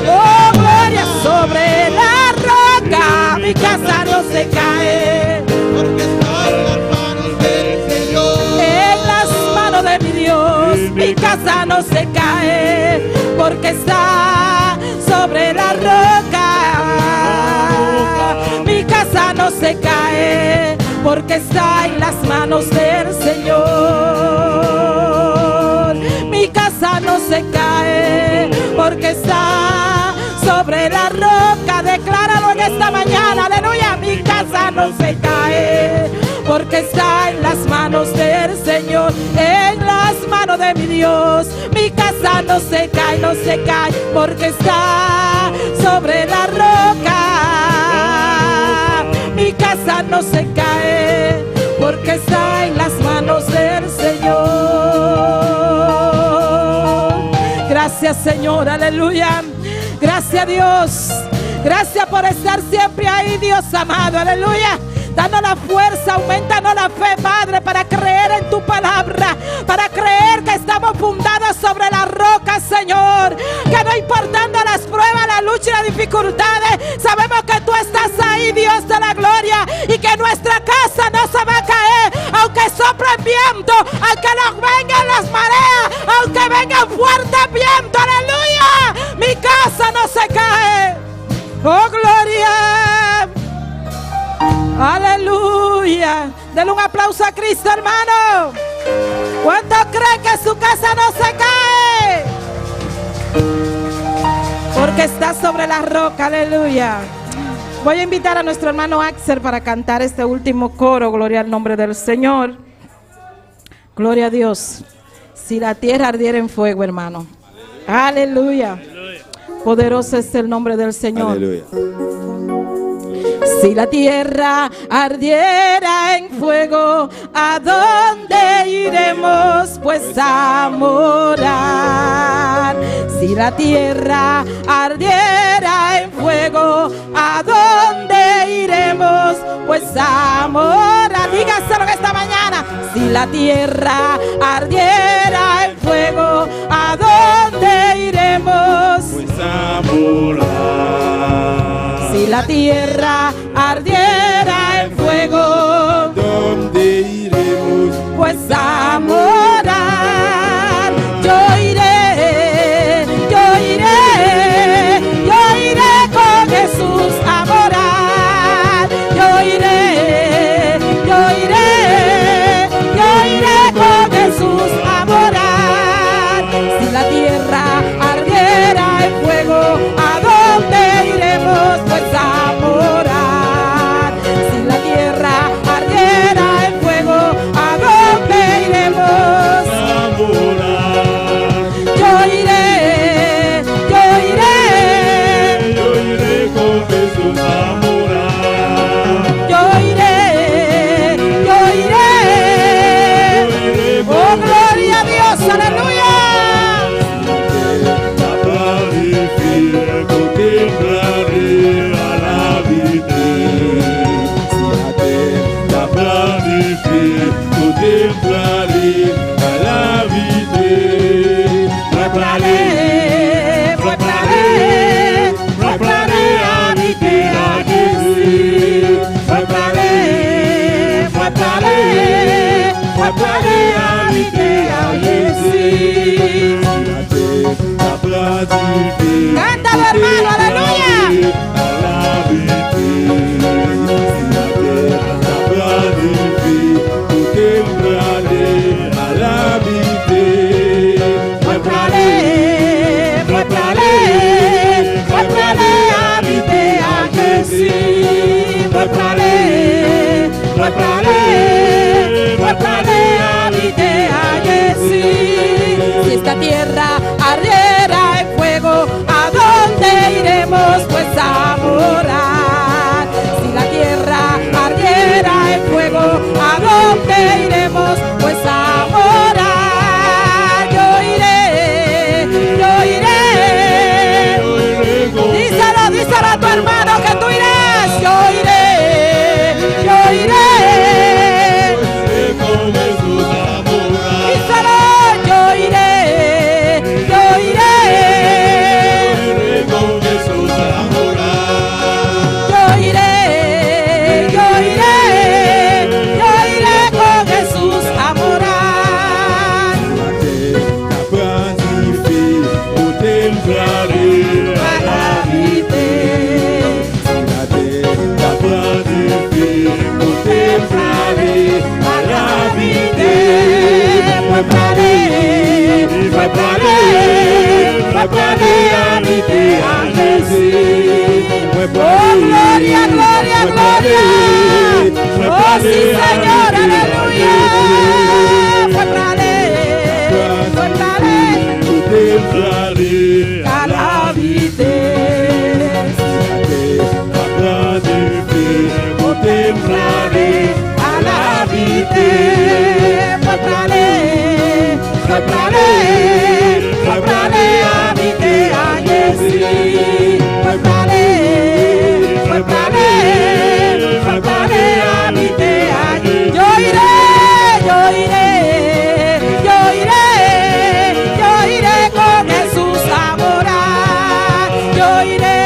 oh gloria, sobre la roca. Mi casa no se cae, porque está en las manos del Señor. en las manos de mi Dios. Mi casa no se cae, porque está sobre la roca. Mi casa no se cae, porque está en las manos del Señor. Mi casa no se cae, porque está sobre la roca. Decláralo en esta mañana, aleluya. Mi casa no se cae, porque está en las manos del Señor, en las manos de mi Dios. Mi casa no se cae, porque está sobre la roca. Mi casa no se cae, porque está en las manos del Señor. Gracias, Señor, aleluya. Gracias, Dios. Gracias por estar siempre ahí, Dios amado, aleluya. Danos la fuerza, aumentanos la fe, Padre, para creer en tu palabra, para creer que estamos fundados sobre la roca, Señor. Que no importando las pruebas, la lucha y las dificultades, sabemos que tú estás ahí, Dios de la gloria, y que nuestra casa no se va a caer, aunque sople el viento, aunque nos vengan las mareas, aunque vengan fuertes vientos, aleluya. Mi casa no se cae. Oh, gloria. Aleluya. Denle un aplauso a Cristo, hermano. ¿Cuántos creen que su casa no se cae? Porque está sobre la roca, aleluya. Voy a invitar a nuestro hermano Axel para cantar este último coro. Gloria al nombre del Señor. Gloria a Dios. Si la tierra ardiera en fuego, hermano. Aleluya. Poderoso es el nombre del Señor. Aleluya. Si la tierra ardiera en fuego, ¿a dónde iremos pues a morar? Si la tierra ardiera en fuego, ¿a dónde iremos pues a morar? Dígaselo esta mañana. Si la tierra ardiera en fuego, ¿a dónde iremos Pues a morar. si la tierra ardiera en fuego? ¿Dónde iremos? Pues a morar. Yo iré con Jesús a morar. Yo iré con Jesús a morar. Si la tierra ardiera en fuego, ¿a dónde iremos pues a morar? Si la tierra ardiera en fuego, ¿a dónde iremos? A morar. Yo iré con Jesús a morar. yo iré. Oh, gloria a Dios, aleluya. Habrá difícil, contemplaré a la virgen. Habrá difícil, contemplaré a la virgen. Prepararé a mi tierra que sí. Prepararé a mi tierra que sí. Cántalo, hermano, aleluya. A la virgen. Habrá difícil, contemplaré a la virgen. habiter en Jésus. Oh, gloria, gloria, gloria. Oh, sí, Señor, aleluya. Fue para Contemplaré à la vitesse. contemplaré À la vitesse. Fue para habiter à Jésus. Fue para habiter à Jésus. Yo iré con Jesús a morar. Yo iré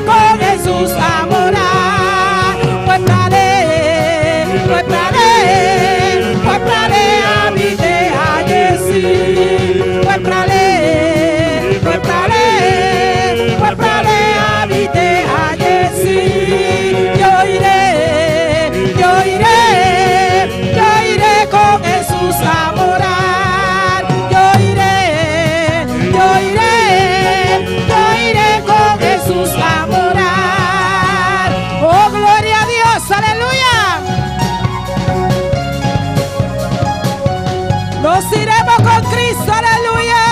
con Jesús a morar. Pues para habiter a Jesús. Pues para habiter a Jesús. Yo iré con Jesús a morar. Yo iré con Jesús a morar. Oh, gloria a Dios, aleluya. Nos iremos con Cristo, aleluya.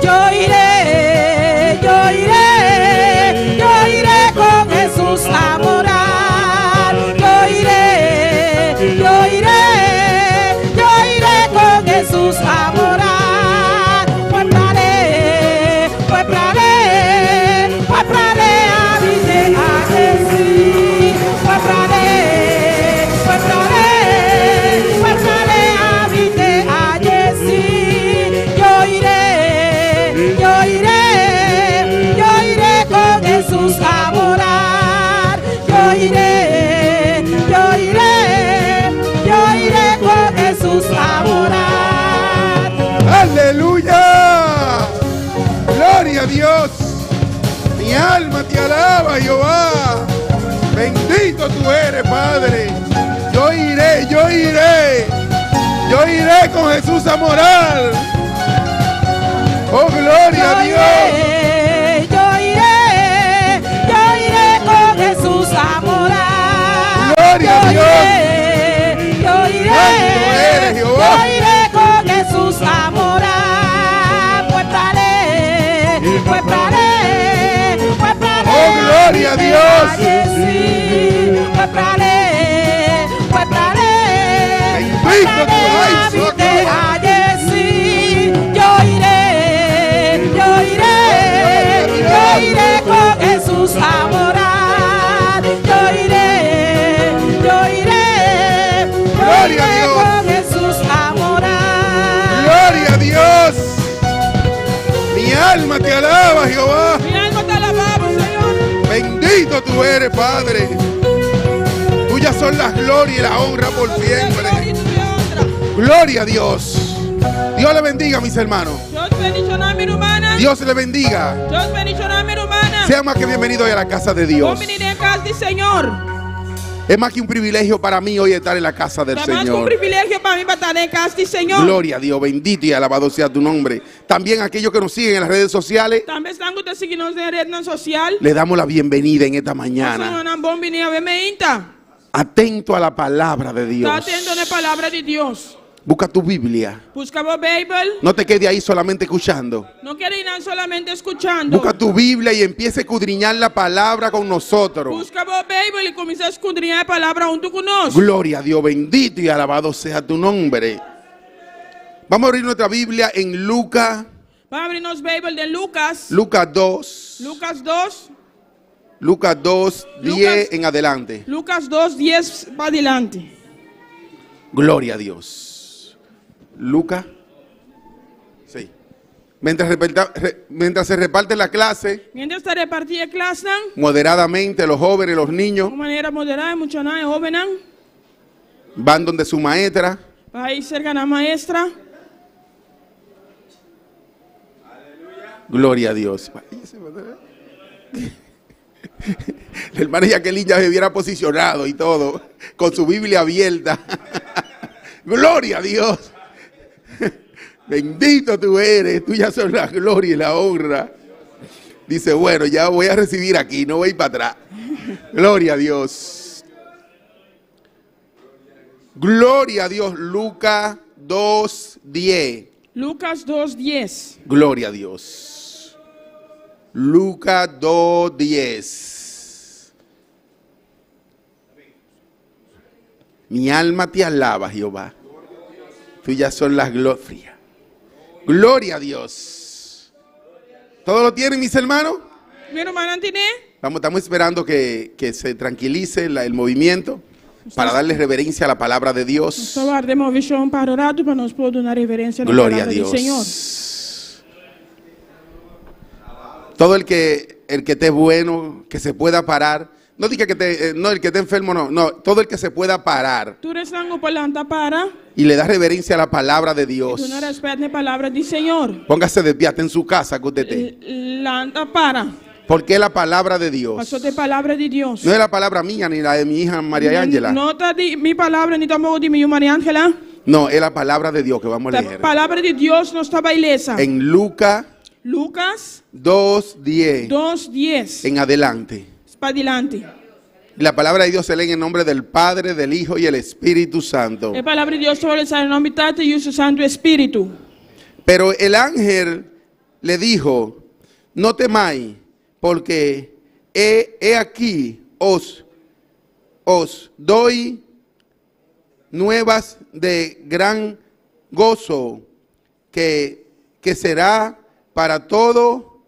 Yo iré con Jesús a morar. Yo iré con Jesús a morar. Pues para habiter a Jesús. Pues para habiter a Jesús. Yo iré con Jesús a morar. Yo iré con Jesús a morar. ¡Aleluya! ¡Gloria a Dios! Mi alma te alaba, Jehová. Bendito tú eres, Padre. Yo iré con Jesús a morar. ¡Oh, gloria a Dios! Yo iré con Jesús a morar. ¡Gloria a Dios! Yo iré con Jesús a morar. Pues para ¡Oh, gloria a Dios! Bendito tú eres, a Jesús. Yo iré con Jesús a morar. Yo iré Gloria a Dios. con Jesús a morar. ¡Gloria a Dios! Mi alma te alaba, Jehová. Mi alma te alabamos, Señor. Bendito tú eres, Padre. Tuyas son las glorias y la honra por siempre. Gloria a Dios. Dios le bendiga, mis hermanos. Dios le bendiga. Sea más que bienvenido hoy a la casa de Dios. Es más que un privilegio para mí hoy estar en la casa del Señor. Gloria a Dios, bendito y alabado sea tu nombre. También aquellos que nos siguen en las redes sociales, le damos la bienvenida en esta mañana. Atento a la palabra de Dios. Busca tu Biblia. No te quedes ahí solamente escuchando. No quiere ir solamente escuchando. Busca tu Biblia y empieza a escudriñar la palabra con nosotros. Busca a Bíblia e comienza a escudriñar a palavra junto conosco. Gloria a Dios, bendito y alabado sea tu nombre. Vamos a abrir nuestra Biblia en Lucas. Vamos a abrir nuestra Bíblia de Lucas. Lucas 2. Lucas 2. Lucas 2, 10 en adelante. Lucas 2, 10 para adelante. Gloria a Dios. Lucas. Sí. Mientras se reparte la clase, Mientras se repartia clase, moderadamente los jóvenes, los niños, de maneira moderada, muitos jovens van donde su maestra. vai cerca da maestra. Gloria a Dios. La hermana Jacqueline ya se hubiera posicionado y todo, con su Biblia abierta. Gloria a Dios. Bendito tú eres, tuya son la gloria y la honra. Dice, bueno, ya voy a recibir aquí, no voy para atrás. Gloria a Dios. Gloria a Dios. Lucas 2:10. Lucas 2:10. Gloria a Dios. Lucas 2:10. Mi alma te alaba, Jehová. Tuyas son las glorias. Gloria a Dios. ¿Todo lo tienen, mis hermanos? Estamos esperando que se tranquilice el movimiento para darle reverencia a la palabra de Dios. Gloria a Dios. Todo el que esté bueno, que se pueda parar. No diga que no, el que esté enfermo, no, todo el que se pueda parar y le da reverencia a la palabra de Dios. Póngase de pie, hasta en su casa que usted esté. Porque es la palabra de Dios. No es la palabra mía ni la de mi hija María Ángela. No, es la palabra de Dios que vamos a leer. En Lucas 2:10 en adelante. La palabra de Dios se lee en el nombre del Padre, del Hijo y el Espíritu Santo. Pero el ángel le dijo, no temáis, porque he aquí os doy nuevas de gran gozo que será para todo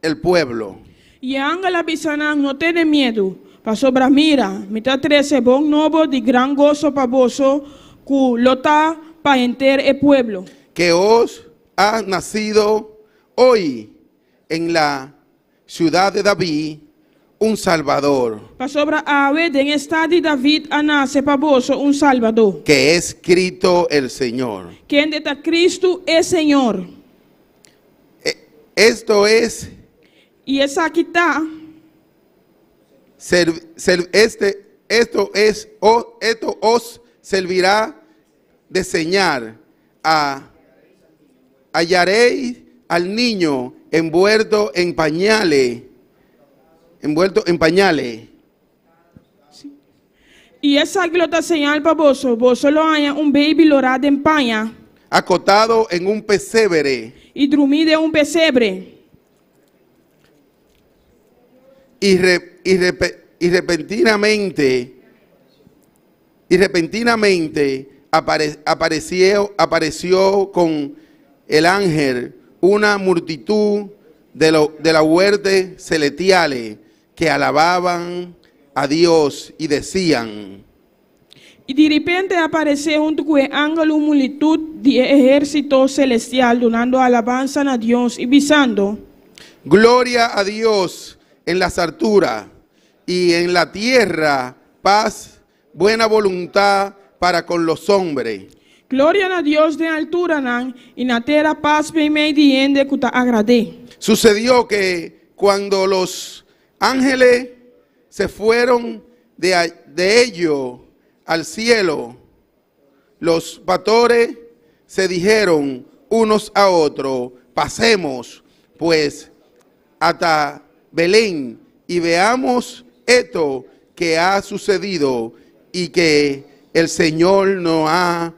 el pueblo. E angela bisanang no tenha medo, para sobra mira, me tá trece bom novo de gran gozo para vosso, que lota para enter el pueblo. Que os ha nacido hoy en la ciudad de David un Salvador. Para sobra ave en estado de David a nace para vosso un Salvador. Que es Cristo el Señor. Quien está Cristo es Señor. Esto es. Y esa aquí está. Esto os servirá de señal. Hallaréis al niño envuelto en pañales. Sí. Y esa glota señal para vos lo haya un baby lorado en paña. Acotado en un pesebre. Y dormido en un pesebre. Y repentinamente apareció con el ángel una multitud de la hueste celestiales que alababan a Dios y decían. Y de repente apareció junto con el ángel una multitud de ejército celestial donando alabanza a Dios y diciendo: Gloria a Dios en las alturas y en la tierra paz, buena voluntad para con los hombres. Gloria a Dios de altura y en la tierra paz bem mediante que te agrade. Sucedió que cuando los ángeles se fueron de ellos al cielo, los pastores se dijeron unos a otros: pasemos pues hasta Belén y veamos esto que ha sucedido y que el Señor nos ha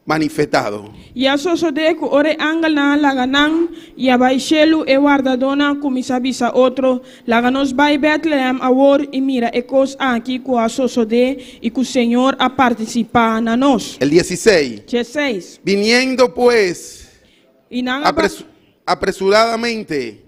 manifestado. Y a sosode que ore ángel na laganan y a baixelu e guardadona comisabisa otro laganos vai Bethlehem awor y mira ecos aquí que a sosode y que el Señor a participar na nos. El 16. Viniendo pues apresuradamente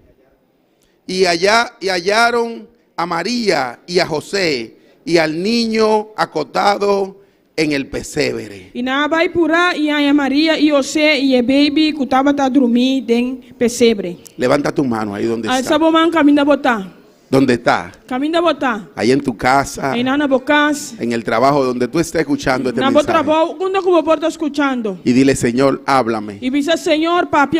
y hallaron a María y a José y al niño acotado en el pesebre. Y na vai pura y a María y José y el baby que estaba a dormir en pesebre. Levanta tu mano ahí donde está. Al man camina botar. ¿Dónde está? Camina botar. Ahí en tu casa. En el trabajo donde tú estés escuchando este mensaje. Escuchando. Y dile: Señor, háblame. Y dice: Señor, papi,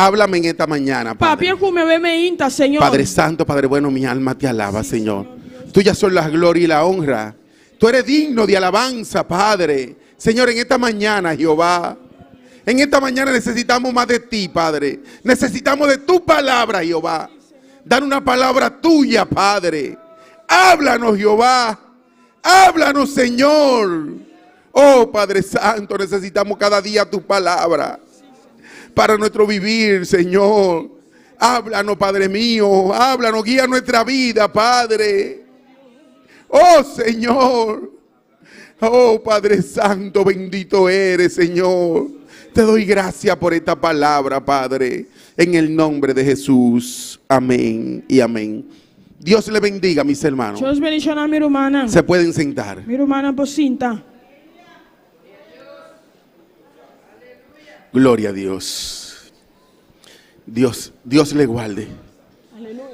Háblame en esta mañana, Papi, Padre. come me inta, Señor. Padre Santo, Padre bueno, mi alma te alaba, Señor. Tuyas son la gloria y la honra. Tú eres digno de alabanza, Padre. Señor, en esta mañana, Jehová, en esta mañana necesitamos más de ti, Padre. Necesitamos de tu palabra, Jehová. Dar una palabra tuya, Padre. Háblanos, Jehová. Háblanos, Señor. Oh, Padre Santo, necesitamos cada día tu palabra para nuestro vivir, Señor. Háblanos, Padre mío. Háblanos, guía nuestra vida, Padre. Oh, Señor. Oh, Padre Santo, bendito eres, Señor. Te doy gracias por esta palabra, Padre. En el nombre de Jesús. Amén y amén. Dios le bendiga, mis hermanos. Deus bendiga a minha irmã. Se pueden sentar. Minha irmã pocinta. Gloria a Dios. Dios le guarde.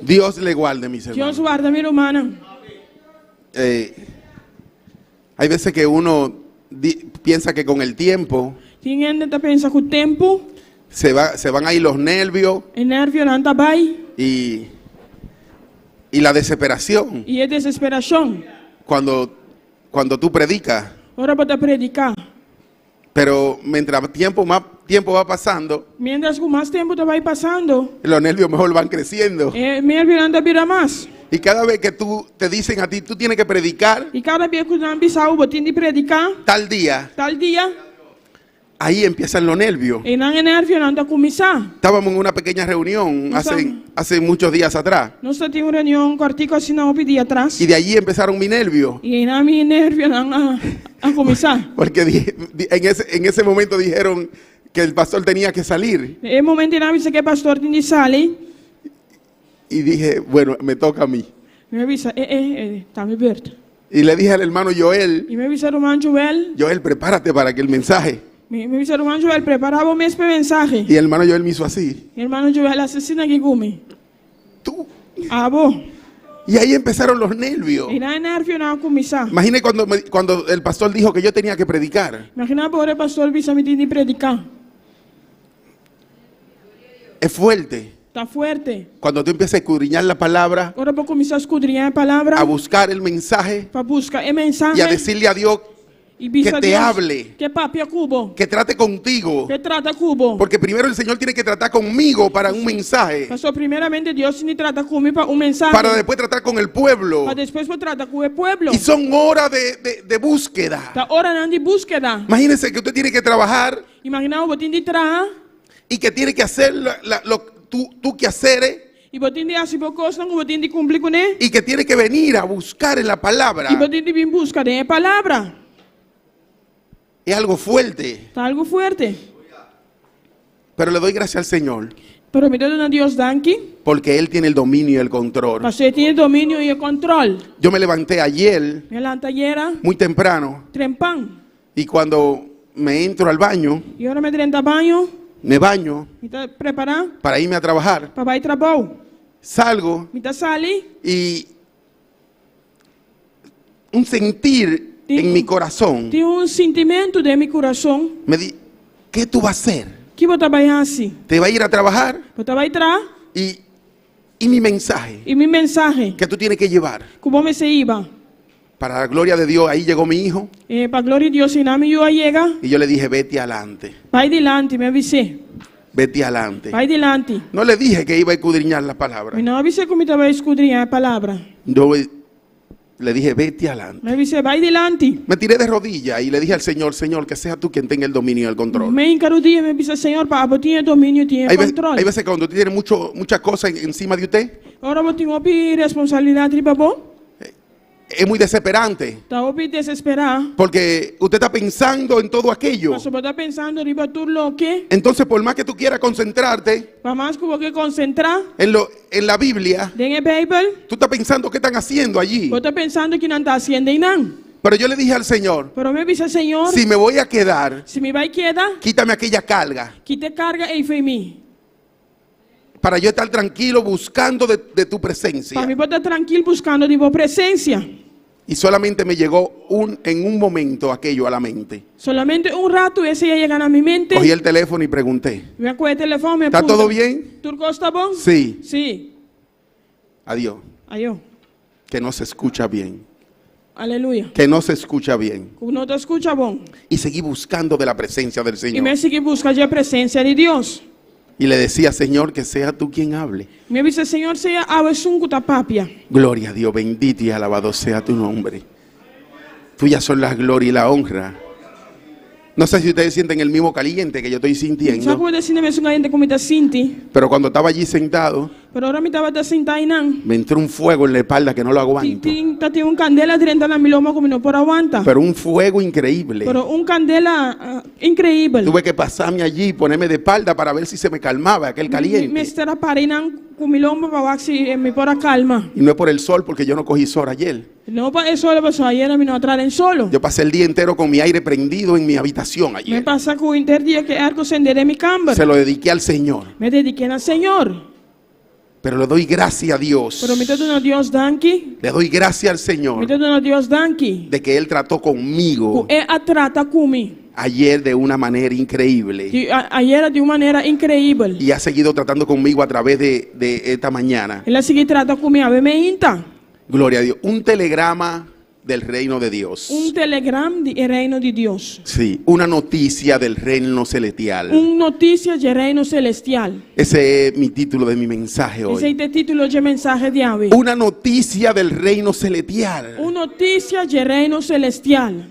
Dios le guarde, mis Deus hermanos. guarda minha irmã. Hay veces que uno piensa que con el tiempo Tem gente que pensa que o tempo se van a ir los nervios é nervio não tá bem y la desesperación e é desesperação. cuando tú predicas. Ora para predicar. Pero mientras más tiempo va pasando, Mientras que mais tempo tá vai passando, los nervios mejor van creciendo. nervio não tá vira mais. Y cada vez que te dicen a ti, tú tienes que predicar E cada vez que não bisau botin de predicar, tal día, tal dia, ahí empiezan los nervios. e não é nervio não tá começar. Estábamos en una pequeña reunión hace muchos días atrás. Nós tínhamos reunião cortico assim não pedir atrás. Y de allí empezaron mis nervios. E não me nervio não a começar. Porque en ese momento dijeron que el pastor tenía que salir. É momento não disse que pastor tinha sale. Y dije, bueno, me toca a mí. Me avisa, tá me aberto. Y le dije al hermano Joel, E me avisa o irmão Joel. Joel, prepárate para que el mensaje. Me avisa o irmão Joel, preparava o mesmo mensagem. Y el hermano Joel me hizo así. E o irmão Joel assassina que come. Tú. Abo. Y ahí empezaron los nervios. E não é nervio não começar. Imagine cuando el pastor dijo que yo tenía que predicar. Imagina agora o pastor visa me de predicar. Es fuerte. Tá fuerte. Cuando tú empiezas a escudriñar la palabra, Agora para começar a escudrinhar a palavra, a buscar el mensaje para buscar o mensagem y a decirle a Dios e bisa que te Deus hable, que papi a cubo, que trate contigo. que trata cubo. Porque primero el Señor tiene que tratar conmigo para un mensaje, Pastor, primeiramente Deus se trata comigo para um mensagem. para después tratar con el pueblo. Para depois para tratar com o pueblo. Y son horas de búsqueda. Tá hora não de búsqueda. Imagínense que usted tiene que trabajar Imagina o botim de trabalhar. y que tiene que hacer tú que hacer E botim de assim por coisa, não botim de cumprir com ele. y que tiene que venir a buscar en la palabra. E botim de vir buscar a palavra. Es algo fuerte, Tá algo fuerte. pero le doy gracias al Señor Pero me doy a Deus danke. porque Él tiene el dominio y el control. Pastor tem domínio e controle. Yo me levanté ayer Me lantallera, muy temprano trempão. y cuando me entro al baño, E agora me trenta banho. me baño Me tá preparar para irme a trabajar, para ir trabalho. salgo Me tá sali. y un sentir en mi corazón Tem sentimento de meu coração. me di, ¿qué tú vas a hacer? Que vou trabalhar assim. ¿Te vas a ir a trabajar? Vou trabalhar Y mi mensaje e minha mensagem. que tú tienes que llevar. Como me se iba. Para la gloria de Dios, ahí llegó mi hijo Para glória de Deus, em nome de Deus, chega. y yo le dije, vete adelante, Vai delante, me avisei. vete adelante. Vai delante. No le dije que iba a escudriñar la palabra. Me não avisei como estava a escudrinhar a palavra. Yo le dije, vete adelante. Me avisei, vai delante. Me tiré de rodillas y le dije al Señor, Señor, que sea tú quien tenga el dominio y el control. Me encaro dia, me avisei, Senhor, para botar domínio e Hay controle. veces que cuando tiene muchas cosas encima de usted, Agora vou ter uma responsabilidade para bom. es muy desesperante. Tá ouvindo desesperar. Porque usted está pensando en todo aquello. Mas você está pensando riba tudo lo que. Entonces, por más que tú quieras concentrarte Para mais que você concentrar en la Biblia, dentro da Bíblia, tú estás pensando qué están haciendo allí. você está pensando que não está fazendo e não. Pero yo le dije al Señor, Pero me avisa, Senhor, si me voy a quedar, se me vai quedar, quítame aquella carga que te carga e foi mim. para yo estar tranquilo buscando de tu presencia. Para mim, vou estar tranquilo buscando de boa presença. Y solamente me llegó en un momento aquello a la mente. Solamente un rato esse ia llegar a mi mente. Cogí el teléfono y pregunté, Me com o telefone, me ¿está apunta. todo bien? Tudo está bom? Sí. Sim. Adiós. Aí, ó. Que no se escucha bien. Aleluia. Que no se escucha bien. Não te escuta bom. Y seguí buscando de la presencia del E Señor. me segui buscar a presença de Deus. Y le decía, Señor, que sea tú quien hable. Me disse, Senhor, seja a sunco da papia. Gloria a Dios, bendito y alabado sea tu nombre. Tuyas son las gloria y la honra. No sé si ustedes sienten el mismo caliente que yo estoy Sabe sintiendo, como assim, me sunga gente como está sinti. pero cuando estaba allí sentado, Pero ahora me estava da sentar aí não. me entró un fuego en la espalda que no lo aguanto. Tem candela dentro da miloma como não pode aguentar. Pero un fuego increíble. Pero candela incrível. Tuve que pasarme allí y ponerme de espalda para ver si se me calmava aquel Me caliente. estará parando com miloma para ver se me pode calma. Y no es por el sol, porque yo no cogí sol ayer. Não para solo passou ayer a mim não atrás em solo. Yo pasé el día entero con mi aire prendido en mi habitación Me ayer. passa com o interdia que arco acender em minha câmara. Se lo dediqué al Señor. Me dediquei ao Senhor. Pero le doy gracias a Dios. Pero me todo Deus danke. Le doy gracias al Me Señor todo Deus danke. de que Él trató conmigo É a trata comigo. ayer de una manera increíble. Ayer de uma maneira incrível. Y ha seguido tratando conmigo a través de esta mañana. Ela seguiu trata comigo a me inta. Gloria a Dios. Un telegrama del reino de Dios. Telegram do reino de Deus. Sí, una noticia del reino celestial. Notícia de reino celestial. Ese es mi título de mi mensaje Esse é hoy. o título de mensagem de hoje. Una noticia del reino celestial. Notícia de reino celestial.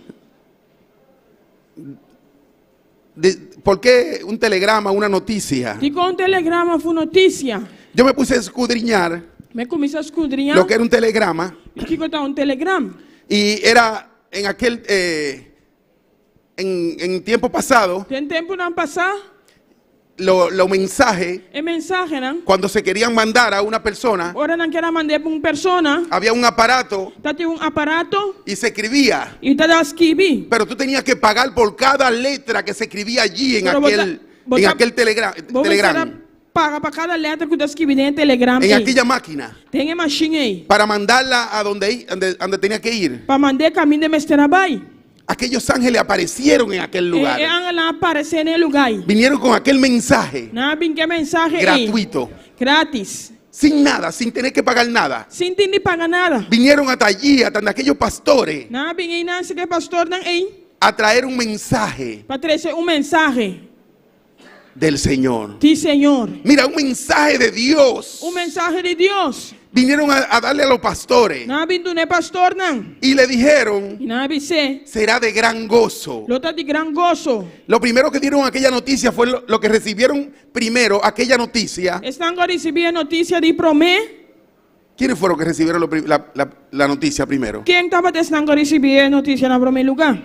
¿Por qué un telegrama, una noticia? Digo telegrama foi notícia. Yo me puse a escudriñar Me comecei a escudrinhar. lo que era un telegrama. O que está telegram? Y era en aquel, en tiempo pasado, Tem tempo não passar? los mensajes, Mensagem, não? cuando se querían mandar a una persona, Ora não quero mandar para uma pessoa. había un aparato Tem aparato y se escribía. e está a escrever. Pero tú tenías que pagar por cada letra que se escribía allí en Pero aquel telegram, Paga para cada letra que está escrevendo em telegram. en aquella máquina, Tem a machine aí. para mandarla a donde tenía que ir. Para mandar caminho de mestre trabalho. Aquellos ángeles aparecieron en aquel lugar. Ela aparecer no lugar. Vinieron con aquel mensaje Não vim que mensagem aí. gratuito, Grátis. sin nada, sin tener que pagar nada. Sem ter de pagar nada. Vinieron hasta allí, hasta donde aquellos pastores, Não vim aí, não sei que pastor não aí. a traer un mensaje Para trazer mensagem del Señor. de Senhor. Mira, un mensaje de Dios. Mensagem de Deus. Vinieron a darle a los pastores Não vim do pastor não. y le dijeron, E não vim ser. será de gran gozo. Lota de gran gozo. Lo primero que dieron aquella noticia fue lo que recibieron primero, aquella noticia. Estão agora recebendo notícia de promé. ¿Quiénes fueron que recibieron la noticia primero? Quem estava testando receber notícia no primeiro lugar?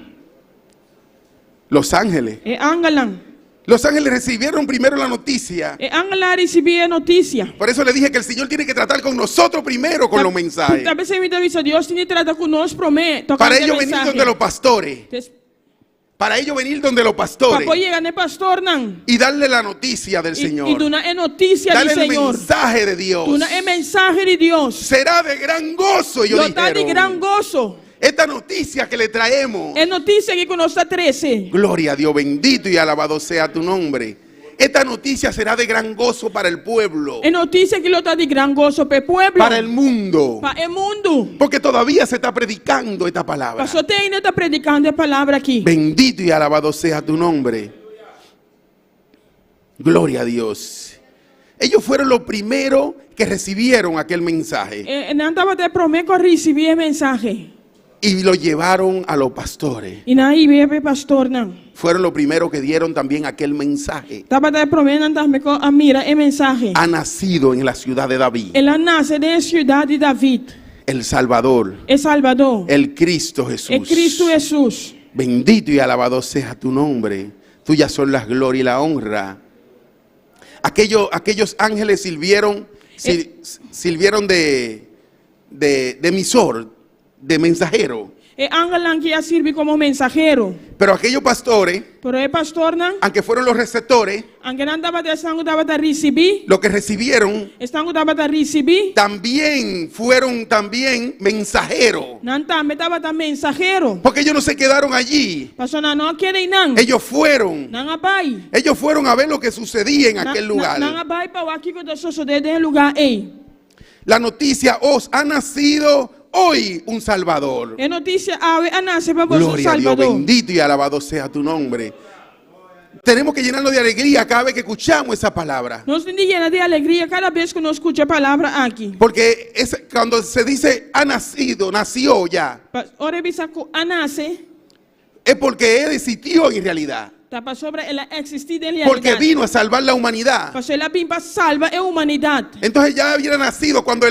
Los ángeles. É Angelan. Los ángeles recibieron primero la noticia. É Angela recebia notícia. Por eso le dije que el Señor tiene que tratar con nosotros primero con los mensajes. Talvez você me avisa, Deus tem que tratar conosco promé. Para ellos venir donde los pastores. Para ellos venir donde los pastores. Para chegar no pastor não. Y darle la noticia del E Señor. dona é notícia Darle do el Senhor. mensaje de Dios. Dona é mensagem de Deus. Será de gran gozo. Ellos Lota de gran dijeron. gozo. Esta noticia que le traemos. É notícia que conosco 13. Gloria a Dios, bendito y alabado sea tu nombre. Esta noticia será de gran gozo para el pueblo, É notícia que lota de gran gozo para o pueblo. para el mundo, Para o mundo. porque todavía se está predicando esta palabra. Pastor tem ainda está predicando a palavra aqui. Bendito y alabado sea tu nombre. Gloria a Dios. Ellos fueron los primeros que recibieron aquel mensaje Não estava de promé que receber mensagem. y lo llevaron a los pastores. E não ia para pastor não. Fueron los primeros que dieron también aquel mensaje. Estava de promé não estava com a mira é mensagem. Ha nacido en la ciudad de David, Ela nasce na cidade de David. el Salvador, É Salvador. el Cristo Jesús. É Cristo Jesus. Bendito y alabado sea tu nombre. Tuyas son las gloria y la honra. Aquellos ángeles sirvieron de emisor de mensajero. E ángel lang que sirve como mensajero. Pero aquellos pastores, Pero el pastor nan, aunque fueron los receptores, aunque nan dapat estango dapat recibi, lo que recibieron estango dapat recibi, también fueron mensajeros. nan tambe dapat mensajero. Porque ellos no se quedaron allí. Pastor nan no quiere nan. Ellos fueron. Nan abay. Ellos fueron a ver lo que sucedía en aquel lugar. Nan abay pa waki ko daso so de lugar e. La noticia, os ha nacido hoy un Salvador. E noticia ave anase pa vos Gloria a Dios, Salvador. bendito y alabado sea tu nombre. Tenemos que llenarnos de alegría cada vez que escuchamos esa palabra. Nos llena de alegría cada vez que nos escucha palabra aquí. Porque cuando se dice ha nacido, nació ya, Ore bisaku anase, es porque Él existió en realidad. tapa sobre el existir de Porque realidad. vino a salvar la humanidad. Pastor la bimba salva a humanidad. Entonces ya hubiera nacido cuando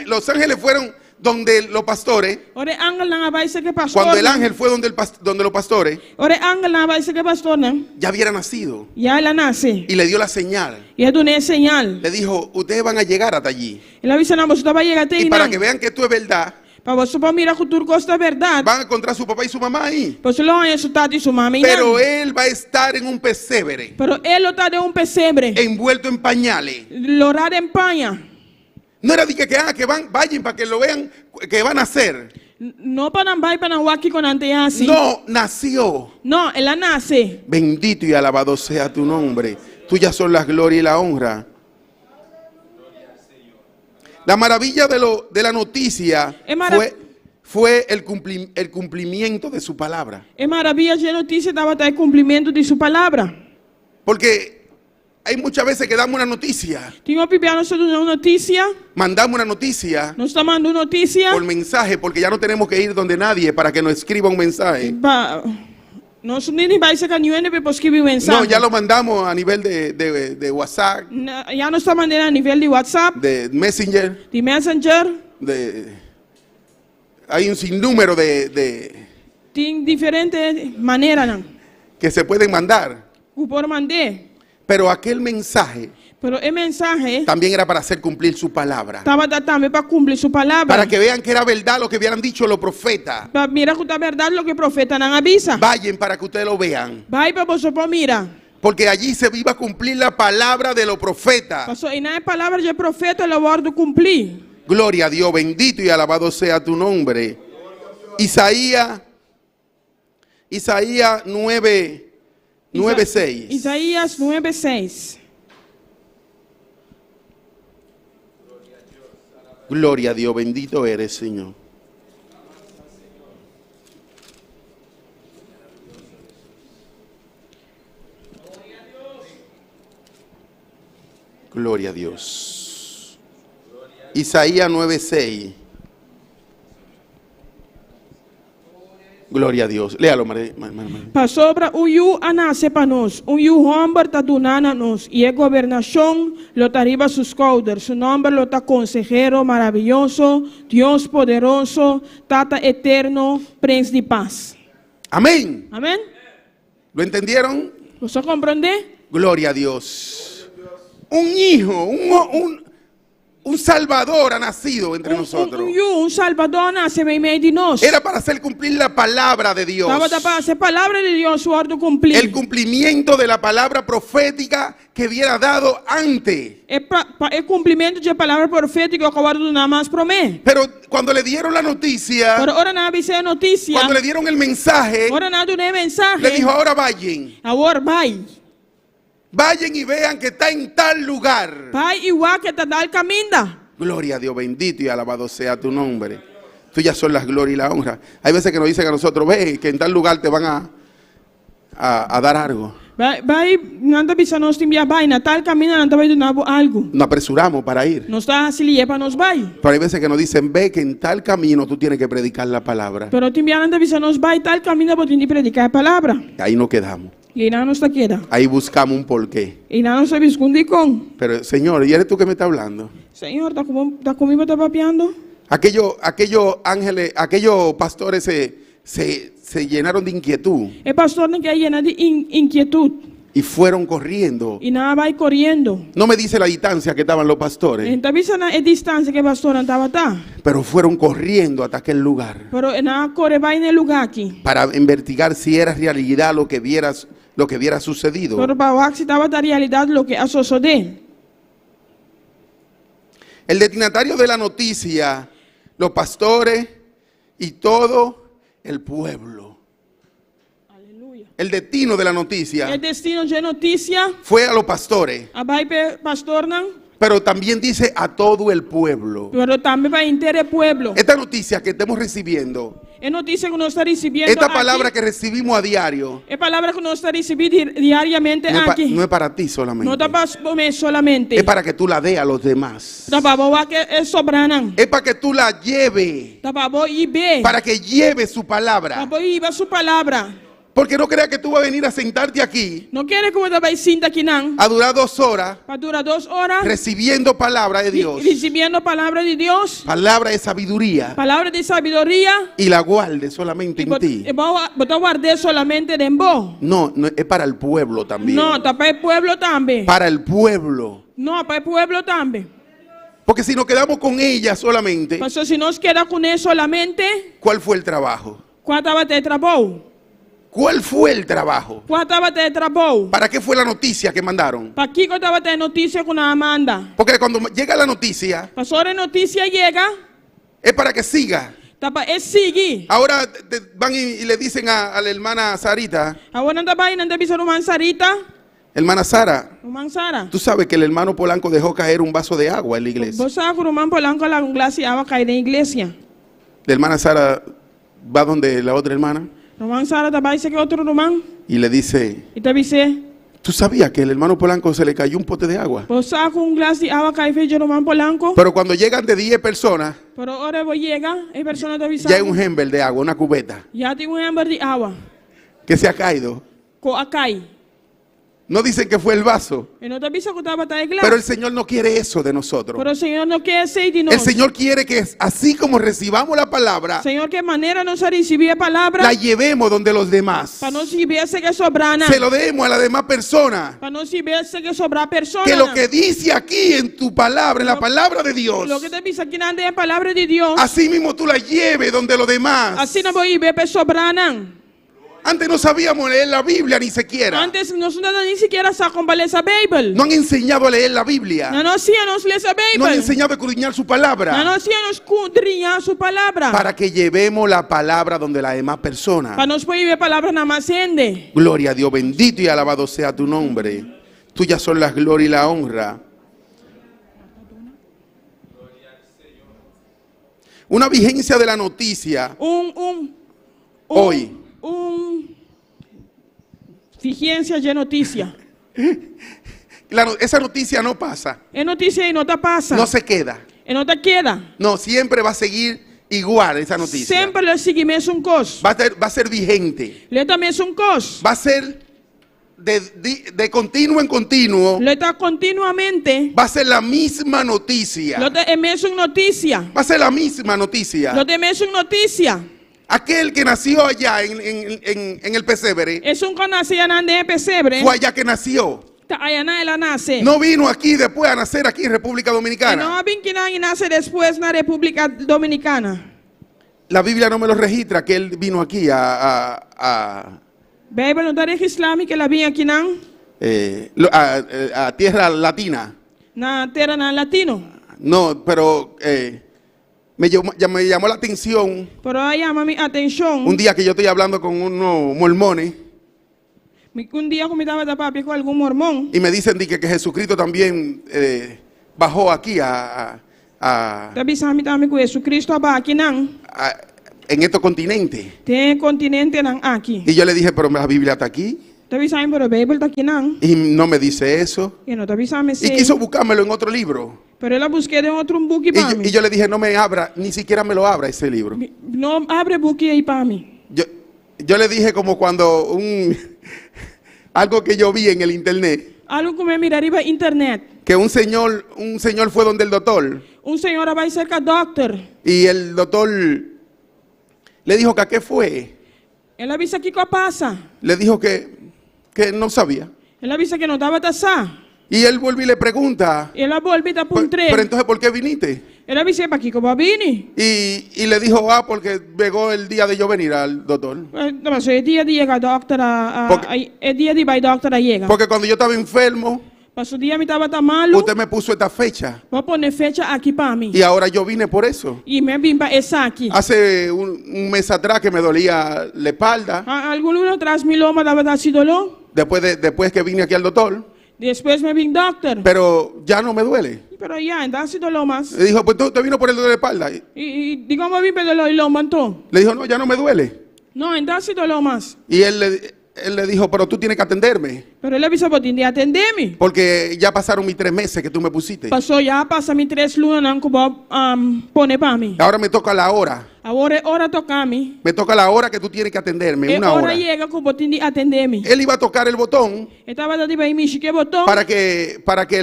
los ángeles fueron donde los pastores. Ore ángel nang abay sa que pastor. Cuando el ángel fue donde los pastores, Ore ángel nang abay sa que pastor nang, ya hubiera nacido. ya la nace. Y le dio la señal. Y es una señal. Le dijo, ustedes van a llegar hasta allí. Y la avisa na vos va a llegar Y para que vean que esto es verdad, para vos pa mira futuro costa verdad. van a encontrar a su papá y su mamá ahí. Pues lo han su tati y su mami. Pero él va a estar en un pesebre, Pero él lo está de un pesebre. envuelto en pañales. Lo raro en paña. No era de que vayan para que lo vean que van a hacer. No para bay para waki con ante así. No, nació. No, él la nace. Bendito y alabado sea tu nombre. Tuyas son las glorias y la honra. La maravilla de la noticia fue el cumplimiento de su palabra. Es maravilla de noticia estaba el cumplimiento de su palabra. Porque hay muchas veces que damos una noticia, Tengo pipiano sobre una noticia. mandamos una noticia Nos está mandando noticia. por mensaje, porque ya no tenemos que ir donde nadie para que nos escriba un mensaje. No ni vai ser cañuene para escribir mensaje. No, ya lo mandamos a nivel de WhatsApp, Ya no está mandando a nivel de WhatsApp, de Messenger, de Messenger. hay un sinnúmero de Tiene diferentes maneras ¿no? que se pueden mandar. que por mandar. Pero aquel mensaje Pero el mensaje también era para hacer cumplir su palabra. estaba también para cumplir su palabra. Para que vean que era verdad lo que habían dicho los profetas. Mira que está verdad lo que el profeta nos avisa. Vayan para que ustedes lo vean. Vai para vosotros mira. Porque allí se iba a cumplir la palabra de los profetas. Pasó y nada palabra del profeta lo va a cumplir. Gloria a Dios, bendito y alabado sea tu nombre. Isaías 9:6. Isaías 9:6. Gloria a Dios, bendito eres, Señor. Gloria a Dios. Isaías 9:6. Gloria a Dios. Léalo, María. Para sobra uyu anase para nós, hombre está donando nos y el gobernación lo está arriba sus caudas. Su nombre lo está consejero maravilloso, Dios poderoso, Tata eterno, Príncipe de paz. Amén. Amén. ¿Lo entendieron? ¿Vos comprendés? Gloria a Dios. Un hijo, un salvador ha nacido entre nosotros. Un salvador nace en medio de nos. Era para hacer cumplir la palabra de Dios. Estaba para hacer palabra de Dios su orden cumplir. El cumplimiento de la palabra profética que hubiera dado antes. El cumplimiento de la palabra profética que ahora nada más promete. Pero cuando le dieron la noticia, Pero ahora nada dice noticia. cuando le dieron el mensaje, Ahora nada de mensaje. le dijo, ahora vayan. Ahora vai. Vayan y vean que está en tal lugar. Vai igual que te da el camino. Gloria a Dios, bendito y alabado sea tu nombre. Tuyas son las glorias y la honra. Hay veces que nos dicen a nosotros, ve que en tal lugar te van a dar algo. Vai, nada bisa nos timbia vai, na tal camino nada vai donar algo. Nos apresuramos para ir. Nos está así para nos vai. Pero hay veces que nos dicen, ve que en tal camino tú tienes que predicar la palabra. Pero timbia nada bisa nos vai tal camino para predicar la palabra. Ahí nos quedamos. Y nada nos queda. Ahí buscamos un porqué. Y nada nos esconde con. Pero Señor, ¿y eres tú que me estás hablando? Señor, ¿está conmigo, está papeando? Aquellos ángeles, aquellos pastores se llenaron de inquietud. El pastor no quiere llenar de inquietud. Y fueron corriendo. E na vai correndo. No me dice la distancia que estaban los pastores, Então bisa na distância que pastor estava tá. pero fueron corriendo hasta aquel lugar Pero na corre vai no lugar aqui. para investigar si era realidad lo que hubiera sucedido. Pero para ver se estava da realidade lo que a suceder. El destinatario de la noticia, los pastores y todo el pueblo. Aleluia. El destino de la É noticia destino de notícia. fue a los pastores, A vai pe pastor não. pero también dice a todo el pueblo. Pero também vai inteiro pueblo. Esta noticia que estamos recibiendo, É notícia que nós está recebendo esta aqui. palabra que recibimos a diario, É palavra que nós está recebendo diariamente aqui. no es para ti Não solamente. está para mim solamente. Es para que tú la des a los demás. Está para boa que é sobrando. Es para que tú la lleves, Está para boa e bem. para que lleves su Para palabra. boa e sua palavra. Porque no creas que tú vas a venir a sentarte aquí Não quer que você vai sentar aqui não. a durar 2 horas Para durar 2 horas. recibiendo palabra de Dios, Recebendo a palavra de Deus. palabra de sabiduría, Palavra de sabedoria. y la guardes solamente en ti. E botar guardar solamente de bo. No, no, es para el pueblo también. Não, está para o pueblo também. Para el pueblo. Não, para o pueblo também. Porque si nos quedamos con ella solamente, Pastor, se nós queda com ele solamente, ¿cuál fue el trabajo? qual estava te trabalho? ¿Cuál fue el trabajo? Qual estava te trabalho? ¿Para qué fue la noticia que mandaron? Para que eu estava te notícia com a Amanda? Porque cuando llega la noticia, Pastor, a notícia chega, es para que siga. tá para seguir. Ahora van y le dicen a la hermana Sarita, Agora não tá bem, não tá bisa Roman Sarita, hermana Sara, Roman Sara. tú sabes que el hermano Polanco dejó caer un vaso de agua en la iglesia. Você sabe que o Roman Polanco lá com glace água cai na igreja. La hermana Sara va donde la otra hermana Roman Sara tá bem, que outro Roman. y le dice, E tá bisa, ¿tú sabías que el hermano Polanco se le cayó un pote de agua? você sabe com glace água cai feio de Roman Polanco. Pero cuando llegan de 10 personas, Pero ahora vou chegar, a pessoa tá bisa. ya hay un hember de agua, una cubeta, Já tem hambre de água. que se ha caído. Com a cai. No dicen que fue el vaso, E não tá bisa que tava tá pero glace. el Señor no quiere eso de nosotros. Pero o Senhor não quer ser de nós. El Señor quiere que así como recibamos la palabra, Senhor, que maneira nós receber a palavra la llevemos donde los demás. para nós receber que sobrana. Se lo demos a las demás personas. Para nós receber que sobrar pessoa. Que lo que dice aquí en tu palabra, en la palabra de Dios, Lo que te dice aqui na é a palavra de Deus. así mismo tú la lleves donde los demás. Assim não vou ir ver sobrana. Antes no sabíamos leer la Biblia ni siquiera. Antes nós não nem sequer sabíamos ler a Bíblia. No han enseñado a leer la Biblia. Não nós íamos ler a No han Bíblia. enseñado a escudriñar su Não palabra. nós íamos escudriñar sua palavra. Para que llevemos la palabra donde las demás personas. Para nós poder ver a palavra na macende. Gloria a Dios, bendito y alabado sea tu nombre. Tuyas son las gloria y la honra. Una vigencia de la noticia hoy. Vigência de notícia. Esa noticia no pasa, É notícia e não tá passa. no se queda. E não tá queda. No, siempre va a seguir igual esa noticia. Sempre le seguimos cos. Va a ser vigente. Le também cos. Va a ser de continuo en continuo. Le tá continuamente. Va a ser la misma noticia. Lo te mesmo notícia. Va a ser la misma noticia. Lo te mesmo notícia. Aquel que nació allá en el pesebre, É que nascia na pesebre. fue allá que nació. Tá aí na ela nasce. No vino aquí después a nacer aquí en República Não Dominicana. vem que nasce depois na República Dominicana. La Biblia no me lo registra que él vino aquí a Bíblia não tá registrando que ela vinha aqui não. a tierra latina. Na terra na latino. No, pero me llamó la atención Pero aí chama minha atenção. un día que yo estoy hablando con unos mormones Dia que me estava da papi com algum mormão. y me dicen que Jesucristo también bajó aquí Tá bisando também com Jesus Cristo aqui não. en estos continentes. Tem continente não aqui. Y yo le dije, pero la Biblia está aquí. Tá bisando pero a Bíblia tá aqui não. Y no me dice eso. E não tá bisando Y sei. quiso buscármelo en otro libro. Pero ela busquei de outro book Y para yo, mim. y yo le dije, no me abra, ni siquiera me lo abra ese libro. Não abre book aí para mim. Yo le dije como cuando algo que yo vi en el internet, Algo que me miraria na internet. que un señor fue donde el doctor Senhora vai ser com doctor. y el doctor le dijo que a qué fue. Ela disse aqui que passa. Le dijo que no sabía. Ela disse que não estava taçar. Y él vuelve y le pregunta, Ela volve a pero puntre. entonces, ¿por qué viniste? Ela disse para aqui que eu vim. Y le dijo, porque llegó el día de yo venir al doctor. Mas é dia de chegar doctora, é dia de vai doctora chega. Porque cuando yo estaba enfermo, Mas o dia me estava malo. usted me puso esta fecha. Vou pôr fecha aqui para mim. Y ahora yo vine por eso. E me vim para essa aqui. Hace un mes atrás que me dolía la espalda, Algum ano atrás me loma dava da dolor. después que vine aquí al doctor, Depois me vim doctor. pero ya no me duele. Pero já, ainda se dolor mais. Le dijo, pues tú te vino por el dolor de espalda. E digo, eu vim para dolor e loma então. Le dijo, no, ya no me duele. Não, ainda se dolor mais. Y él le dijo, pero tú tienes que atenderme, Pero ele avisou para de atender-me. porque ya pasaron mis 3 meses que tú me pusiste. Passou já, passa-me 3 lunas, não que vou pôr para mim. Ahora me toca la hora. Agora é hora de tocar-me. Me toca la hora que tú tienes que atenderme, É una hora hora. chega que eu vou ter de atender-me. Él iba a tocar el botón Estava dando para mim, que botão. para que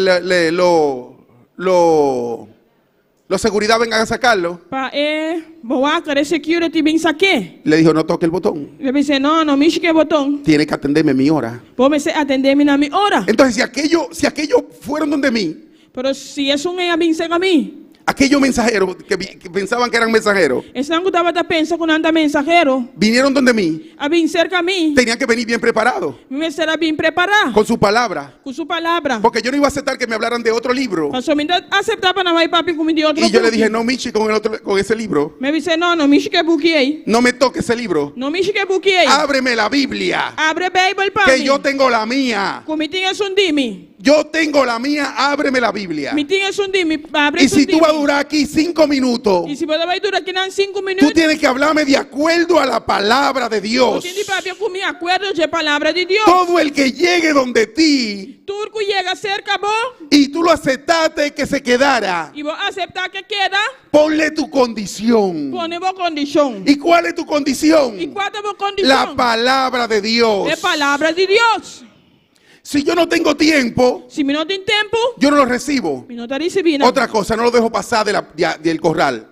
los seguridad vengan a sacarlo. Para boa, cara, security bem saque. Le dijo, no toque el botón. Ele disse, não, me que botão. Tienes que atenderme mi hora. Vou me atender-me na minha hora. Entonces, si aquellos fueron donde mí, Pero se isso não é bem ser a mim. aquellos mensajeros que pensaban que eran mensajeros, Esse não estava a pensar com anda mensageiro. vinieron donde mí, A bem ser a mim. tenían que venir bien preparados, Me será bem preparado. con su palabra. Com sua palavra. Porque yo no iba a aceptar que me hablaran de otro libro. Mas somente aceitar na vai papi como de outro. Y yo le dije, no, Michi, con ese libro. Me disse, não, me que buquei. No me toque ese libro. Não me que buquei. Ábreme la Biblia, Abre a Bíblia para que mim. yo tengo la mía. Como tinhas dime. Yo tengo la mía, ábreme la Biblia. Me tinhas dime. Abre Y si tú vas a durar aquí 5 minutos, E se você vai durar aqui em 5 tú minutos. tienes que hablarme de acuerdo a la palabra de Dios. Você papi comigo acordo de palavra de Deus. Todo el que llegue donde ti Turco chega cerca bom. y tú lo aceptaste que se quedara, E vou aceitar que queda. ponle tu condición. Põe boa condição. ¿Y cuál es tu condición? E qual é a boa condição? La palabra de Dios. É palavra de Deus. Si yo no tengo tiempo, Se me não tem tempo, yo no lo recibo. me não está recebendo. Otra cosa, no lo dejo pasar del corral.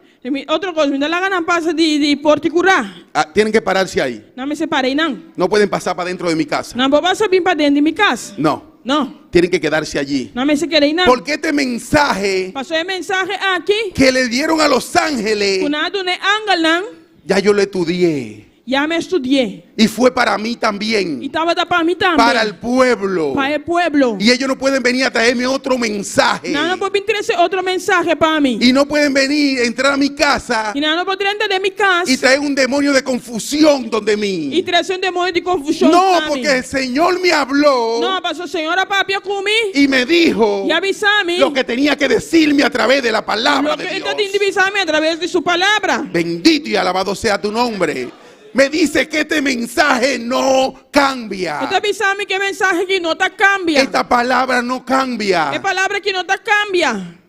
Outra coisa, me dá la gana passa de porticurar. Tienen que pararse ahí. Não me separei, não. No pueden pasar para dentro de mi casa. Não vou passar bem para dentro de minha casa. No, Não. tienen que quedarse allí. Não me separei, não. Porque este mensaje Passou a mensagem aqui. que le dieron a los ángeles, Kunado ne angal, não. ya yo lo estudié. Já me estudei. Y fue para mí E también, estava para mim também. para el pueblo. Para o pueblo. Y ellos no pueden venir a traerme otro mensaje. Não pode trazer outro mensagem para mim. Y no pueden venir, entrar a mi casa E não pode entrar de minha casa. y traer un demonio de confusión donde E mí. trazer demônio de confusão. No, para porque mim. el Señor me habló Não, passou a senhora papi comigo. y me dijo E avisar-me. lo que tenía que decirme a través de la palabra Lo de que Dios. está de avisar-me através de sua palavra. Bendito y alabado sea tu nombre. Me dice que este mensaje no cambia. Está avisando que mensagem que não está cambia. Esta palabra no É cambia. palavra que não está cambia.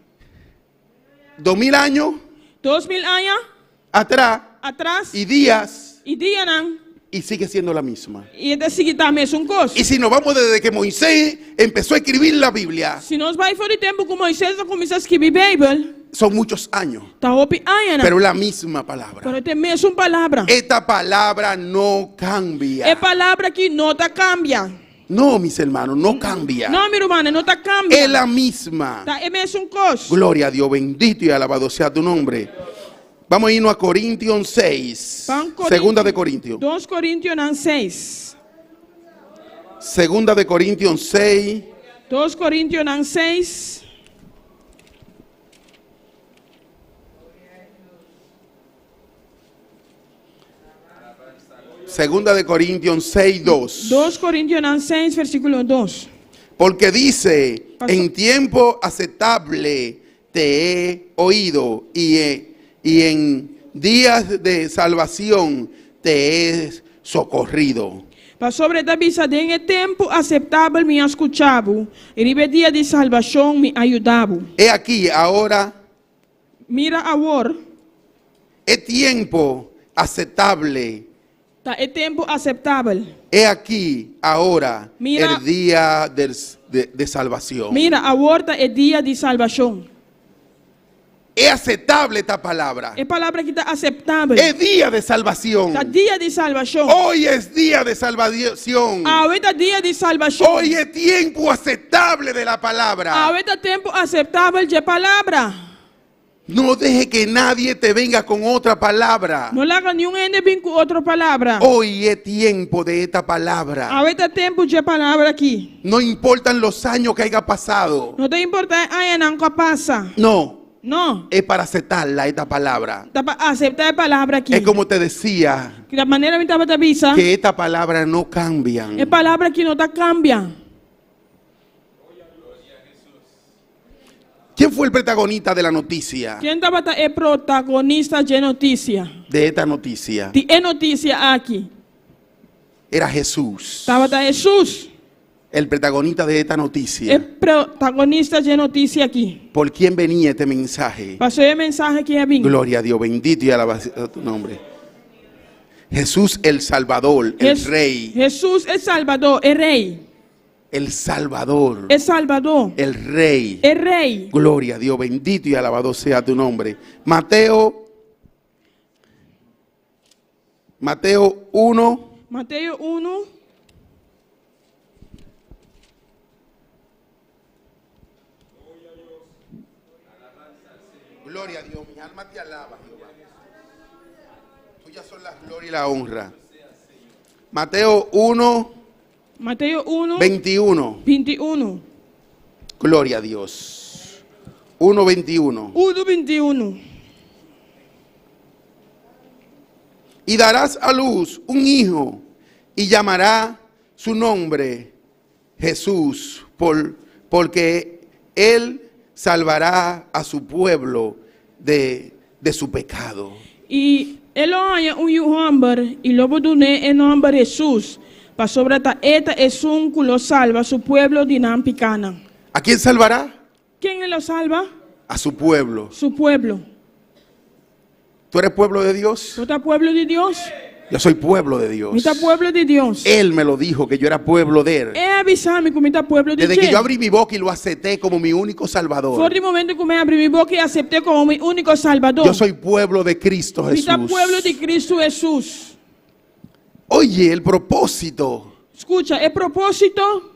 2000 años 2000 anos atrás atrás y días e dia não. y sigue siendo la misma. E é seguir a mesma coisa. Y si nos vamos desde que Moisés empezó a escribir la Biblia, Se nós vai for de tempo com Moisés começar a escrever a Bíblia, son muchos años, está op anos. pero la misma palabra. Pero tem mesma palavra. Esta palabra no cambia. É palavra que não está cambia. No, mis hermanos, no cambia. Não, meu irmão, não está cambia. Es la misma. Tá, é mesma coisa. Gloria a Dios, bendito y alabado sea tu nombre. Vamos a irnos a Corintios 6. Segunda de Corintios. 2 Coríntios 6. Segunda de Corintios 6. 2 Coríntios 6. Segunda de Corintios 6, 2. 2 Coríntios 6, versículo 2. Porque dice, Pastor. en tiempo aceptable te he oído y en días de salvación te he socorrido. Para sobre da bisa em tempo aceitável me escutava, e em dia de salvação me ajudava. He aquí ahora, Mira agora, es tiempo aceptable. tá é tempo aceitável. He aquí ahora Mira. el día de salvación. Mira agora é dia de salvação. Es aceptable esta palabra. É palavra que está aceitável. Es día de salvación. Tá dia de salvação. Hoy es día de salvación. Hoje tá dia de salvação. Hoy es tiempo aceptable de la palabra. Hoje tá tempo aceitável de palavra. No deje que nadie te venga con otra palabra. Não larga nenhum ende vir com outra palavra. Hoy es tiempo de esta palabra. Hoje tá tempo de palavra aqui. No importan los años que haya pasado. Não tem importância aí não que passa. No, Não. es para aceptarla esta palabra. Dá para aceitar a palavra aqui. Es como te decía, Que da maneira que estava te avisa. que esta palabra no cambian. É palavra que não tá cambia. ¿Quién fue el protagonista de la noticia? Quem estava é protagonista de notícia. De esta noticia. É notícia aqui. Era Jesús. Estava Jesus. El protagonista de esta É noticia. protagonista de notícia aqui. ¿Por quién venía este mensaje? Passou a mensagem que é bem. Gloria a Dios, bendito y alabado sea tu nombre. Jesús el Salvador, el Rey. Jesus é Salvador, é Rei. El Salvador, É Salvador, el Rey. é Rei. Gloria a Dios, bendito y alabado sea tu nombre. Mateo 1. Mateus 1. Gloria a Dios, mi alma te alaba, Jehová. Tuyas son la gloria y la honra. Mateo 1, Mateus 1, 21. 21. Gloria a Dios. 1, 21. 1, 21. Y darás a luz un hijo y llamará su nombre Jesús, porque él salvará a su pueblo de su pecado. E ele olha homem e lobo do ne em nome de Jesus. Para sobre eta es un que lo salva a su pueblo de nan picana. ¿A quién salvará? ¿Quién lo salva? A su pueblo. Su pueblo. ¿Tú eres pueblo de Dios? ¿Tú estás pueblo de Dios? Yo soy pueblo de Dios. ¿Tú estás pueblo de Dios? Él me lo dijo, que yo era pueblo de él. Avisame que me está pueblo de Desde que Dios. yo abrí mi boca y lo acepté como mi único salvador. Fue el momento que me abrí mi boca y acepté como mi único salvador. Yo soy pueblo de Cristo Me está Jesús. pueblo de Cristo Jesús. Oye, el propósito. Escucha, el propósito,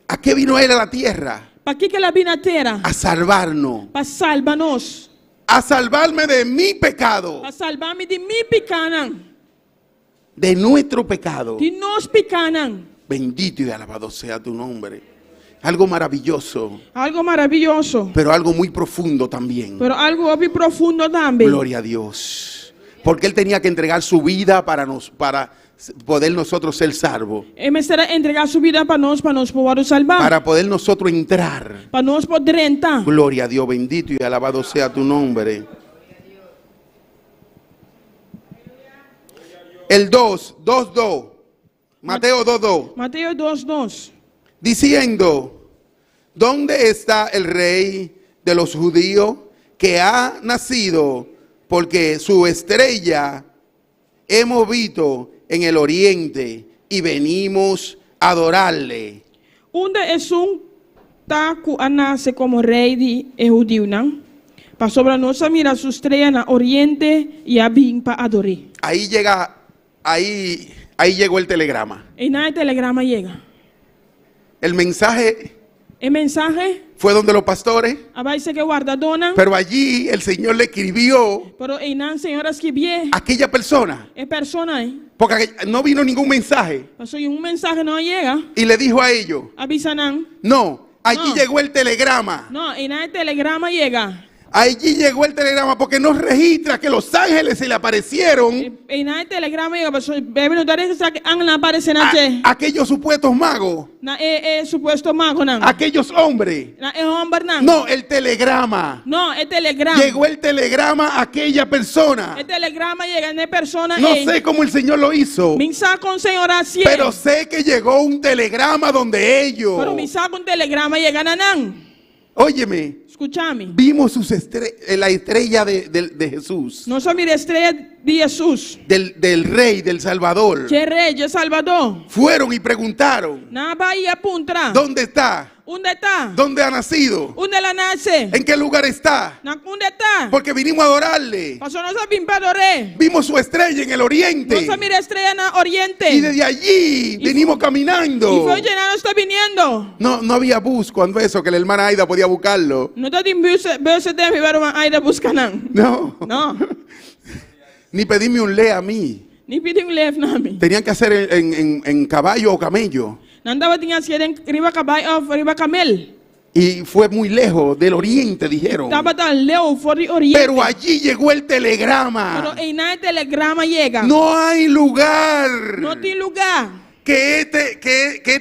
¿A qué vino él a la tierra? ¿para qué que la vina a tierra? A salvarnos. Para salvarnos. A salvarme de mi pecado. Para salvarme de mi picanan. De nuestro pecado. De nos picanan. Bendito y alabado sea tu nombre. Algo maravilloso, Algo maravilloso. pero algo muy profundo también. Pero algo muy profundo también. Gloria a Dios. Porque él tenía que entregar su vida para poder nosotros ser salvos. Él me será entregar su vida para nos poder salvar. Para poder nosotros entrar. Para nos poder entrar. Gloria a Dios, bendito y alabado sea tu nombre. El 2. Mateo 2:2. Mateo 2:2. Diciendo, ¿dónde está el rey de los judíos que ha nacido? Porque su estrella hemos visto en el oriente y venimos a adorarle. Onde es un taco a nace como rei de judío, ¿no? Para sobre nossa mira su estrella en el oriente y a vir para adorar. Ahí llegó el telegrama. Y nada de telegrama llega. El mensaje El mensaje, fue donde los pastores, a veces que guarda dona, pero allí el Señor le escribió pero en las señoras que vienen, a aquella persona, es persona, porque no vino ningún mensaje, pasó y un mensaje no llega, y le dijo a ellos, avisan, no, allí No. llegó el telegrama. no, y nada de telegrama llega. Allí llegó el telegrama porque no registra que los ángeles se le aparecieron Y nada de telegrama llega, pasó, bebe no daré que han aparecido a en aquellos supuestos magos, na supuesto mago, no, aquellos hombres. na hombre, no, No, el telegrama. no, el telegrama. Llegó el telegrama a aquella persona. El telegrama llega en persona. No sé cómo el Señor lo hizo, Misa con señora cien. pero sé que llegó un telegrama donde ellos, Pero misa con telegrama llega nanán. óyeme, Escúchame. vimos la estrella de Jesús, No son mire estrella de Jesús. del Rey, del Salvador. Que rey, yo Salvador. Fueron y preguntaron, Na bahía puntra. ¿dónde está? Unde está? ¿Dónde ha nacido? Unde la nace? ¿En qué lugar está? Unde está? Porque vinimos a adorarle. Pasó no sabim padore. Vimos su estrella en el No oriente. se mira estrella en oriente. Y desde allí venimos Y caminando. fue llenado está viniendo. No había bus cuando eso, que la hermana Aida podía buscarlo. No te veo se te mi verba aida buscanan. No. No. Ni pedirme un le a mí. Ni pidi un lef nami. Tenían que hacer en caballo o camello. Nandaba tinha siya riba caballo riba camel. Y fue muy lejos del oriente, dijeron. Taba tan leo for the oriente. Pero allí llegó el Pero telegrama. en el telegrama llega. No hay lugar No tiene lugar. que este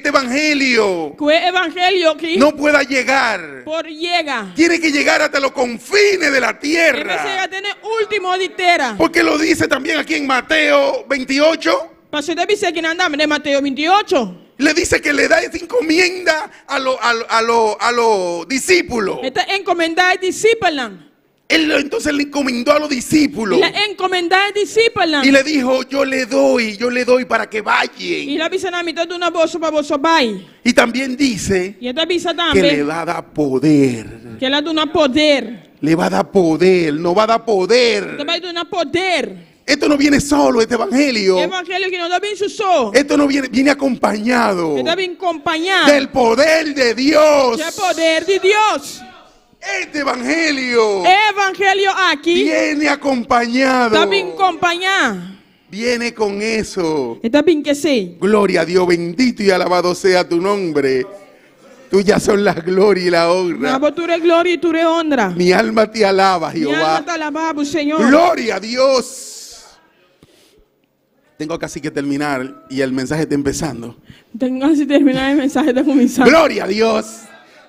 evangelio Que evangelio aquí no pueda llegar. por llega. Tiene que llegar hasta los confines de la Debe llegar tierra. a tener último ditera. Porque lo dice también aquí en Mateo 28. Pasó de dice que andamos de Mateo 28. Le dice que le da esa encomienda a los discípulos. Esta encomendada de discípulos. Él entonces le encomendó a los discípulos. La encomendada de discípulos. Y le dijo, yo le doy para que Y vayan. la visa na mitad de una bolsa para vos bay. Y también dice Y esta visa que le también va a dar poder. que la de una poder. Le va a dar poder, no va a dar poder. Esta va de una poder. Esto no viene solo, este evangelio. Evangelio que nos da bien su so. Esto no viene acompañado Está bien acompañado. del poder de Dios. El poder de Dios. Este evangelio Evangelio aquí viene acompañado. está bien acompañado. Viene con eso. Está bien que sí. Gloria a Dios, bendito y alabado sea tu nombre. Tuyas son la gloria y la honra. Nabo tu re gloria y tu re honra. Mi alma te alaba, Mi alma Jehová. te alababa, Señor. Gloria a Dios. Tengo casi que terminar y el mensaje está empezando. Tengo que terminar el mensaje de comenzar. Gloria a Dios.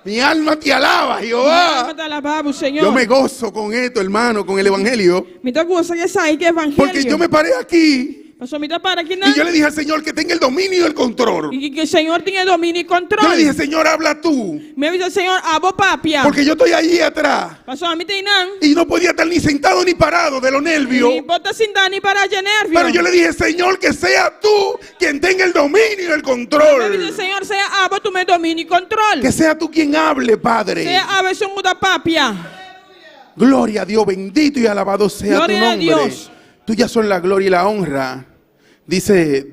Mi alma te alaba, Mi alma Jehová. te alababa, Señor. Yo me gozo con esto, hermano, con el evangelio. Me está gozando que sabe que evangelio. Porque yo me paré aquí Pasó mi para aquí y yo le dije al Señor que tenga el dominio y el control. y que el Señor tiene dominio y control. Yo le dije, Señor, habla tú. Me dice el Señor, abo papia. Porque yo estoy allí atrás Pasó a mí te inan. y no podía estar ni sentado ni parado de los nervios. Y bota sin dani para allá nervio. Pero yo le dije, Señor, que sea tú quien tenga el dominio y el Me dice el control. Señor, sea abo tu me dominio y control. Que sea tú quien hable, Padre. Sea abo son muda papia. Gloria a Dios, bendito y alabado sea Gloria tu a nombre. Dios. Tuyas son la gloria y la honra. Dice,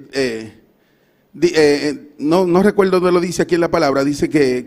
no recuerdo dónde lo dice aquí en la palabra. Dice que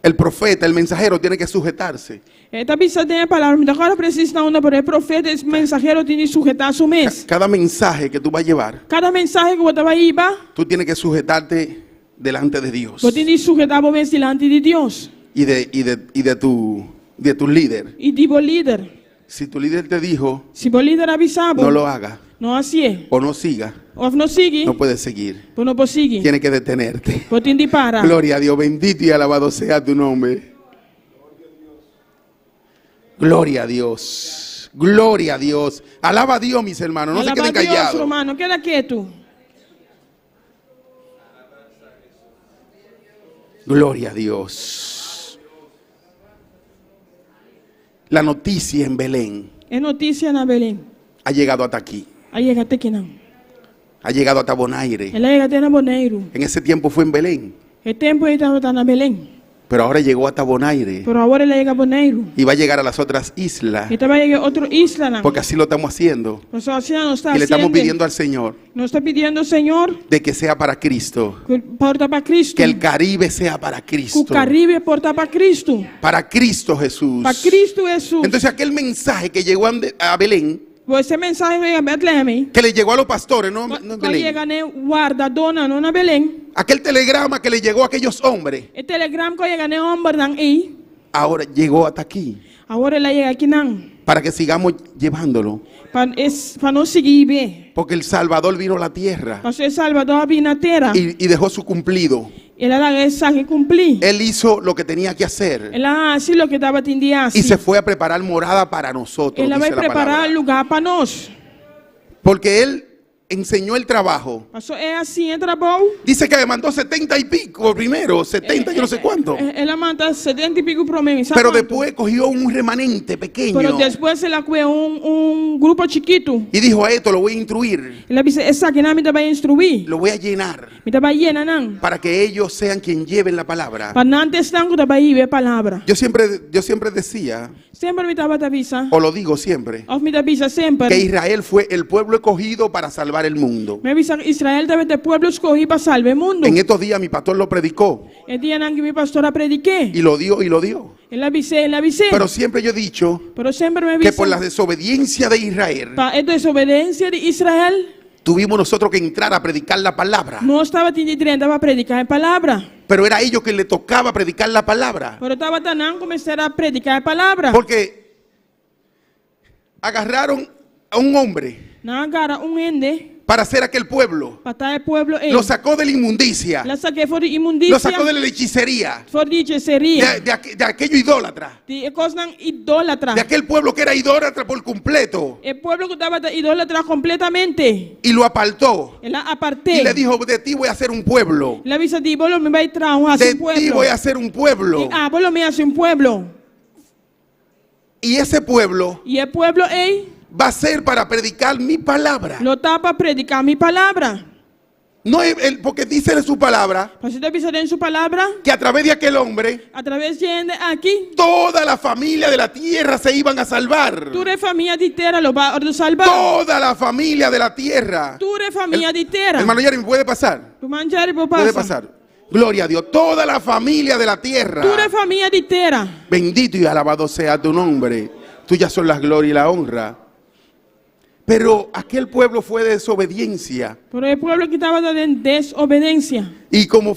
el profeta, el mensajero tiene que sujetarse. Esta pista tiene palabra, me toca precisa una, pero el profeta, el mensajero tiene que sujetar su mes. Cada mensaje que tú vas a llevar, Cada mensaje que vos va a ir, tú tienes que sujetarte delante de Dios vos tienes que sujetar vos delante de Dios y de tu líder. y tipo líder. Si tu líder te dijo, Si vos líder avisamos, no lo haga no así es. o no siga, O no sigue, no puedes seguir. vos no puedes seguir. Tienes que detenerte. Vos tienes que parar. Gloria a Dios, bendito y alabado sea tu nombre. Gloria a Dios. Gloria a Dios. Alaba a Dios, mis hermanos. No se Alaba queden a Dios, callados. hermano, queda quieto. Gloria a Dios. La noticia en Belén Es noticia en Belén. ha llegado hasta aquí. Ahí llegaste que no. Ha llegado hasta Bonaire. Él llegaste en Boneiro. En ese tiempo fue en Belén, El tiempo estaba en Belén. pero ahora llegó hasta Bonaire Pero ahora le llega a Boneiro. y va a llegar a las otras islas, Y estaba llegando a otra isla. porque así lo estamos haciendo. Pues así no está Y le estamos haciendo. pidiendo al Señor Nos está pidiendo, Señor, de que sea para Cristo, que porta para Cristo. que el Caribe sea para Cristo, Que Caribe porta para Cristo. para Cristo Jesús. Para Cristo Jesús. Entonces aquel mensaje que llegó a Belén, Pues ese mensaje de Betlém. que le llegó a los pastores, no en Cuando Belén. llega a guardadona, no en Belén. Aquel telegrama que le llegó a aquellos hombres, El telegram que llega a hombre ahí. ahora llegó hasta aquí, Ahora le llega aquí nan. para que sigamos llevándolo. Para no seguir bien. Porque el Salvador vino a la tierra Pasó el Salvador vino a tierra. y dejó su cumplido. Él era esa que cumplí. Él hizo lo que tenía que hacer Él así lo que estaba atendiendo. y se fue a preparar morada para nosotros. Él va dice a la preparar palabra. lugar para nos. Porque él enseñó el trabajo, Pastor é assim, entra bom. dice que me mandó 70 y pico primero, 70, yo no sé cuánto. Ela manda 70 e pico para mim, sabe Pero quanto? después cogió un remanente pequeño Pero depois ela coe grupo chiquito. y dijo: a esto lo voy a instruir, Ela disse, essa aqui não me vai instruir. lo voy a llenar Me vai llenar não. para que ellos sean quien lleven la palabra. Para não testar que vai ir a palavra. Yo siempre decía, Sempre me tava avisa. o lo digo siempre, Of me avisa sempre. que Israel fue el pueblo escogido para salvar el mundo. Me avisa Israel deve ter pueblo escolhido para salvar o mundo. En estos días mi pastor lo predicó E dia não que mi pastora prediquei. y lo dio y lo dio. Ela avisei. Pero siempre yo he dicho Pero sempre me que avisa. por la desobediencia de Israel Para a desobediência de Israel, tuvimos nosotros que entrar a predicar la palabra. não estava tendo direito a predicar a palavra. Pero era a ellos que le tocaba predicar la palabra. Pero estava tanando começar a predicar a palavra. Porque agarraron a un hombre Na cara ende para hacer aquel pueblo. para estar o pueblo Lo sacó de la inmundicia. La saquei fora de imundícia. Lo sacó de la hechicería. Fora de hechiceria. De aquello idólatra. De coisa idólatra. De aquel pueblo que era idólatra por completo. O pueblo que estava idólatra completamente. Y lo apartó. Ela apartei. Y le dijo: de ti voy a hacer un pueblo. Ela avisa de bolo me vai trazer um De pueblo. ti voy a hacer un pueblo. Bolo me hace un pueblo. Y ese pueblo E o pueblo va a ser para predicar mi palabra. lo tá para predicar mi palavra. No es porque dice en su palabra Você está avisando em sua palavra que a través de aquel hombre através de aqui. toda la familia de la tierra se iban a salvar. Toda a família de terra lo vai salvar. Toda la familia de la tierra. Toda a família de terra. Hermano Jeremy, ¿puede pasar? Tu mangiare può Puede passar. pasar. Gloria a Dios. Toda la familia de la tierra. Toda a família de terra. Bendito y alabado sea tu nombre. Tuyas son las glorias y la honra. Pero aquel pueblo fue de desobediencia. Pero o pueblo que estava em desobediência. Y como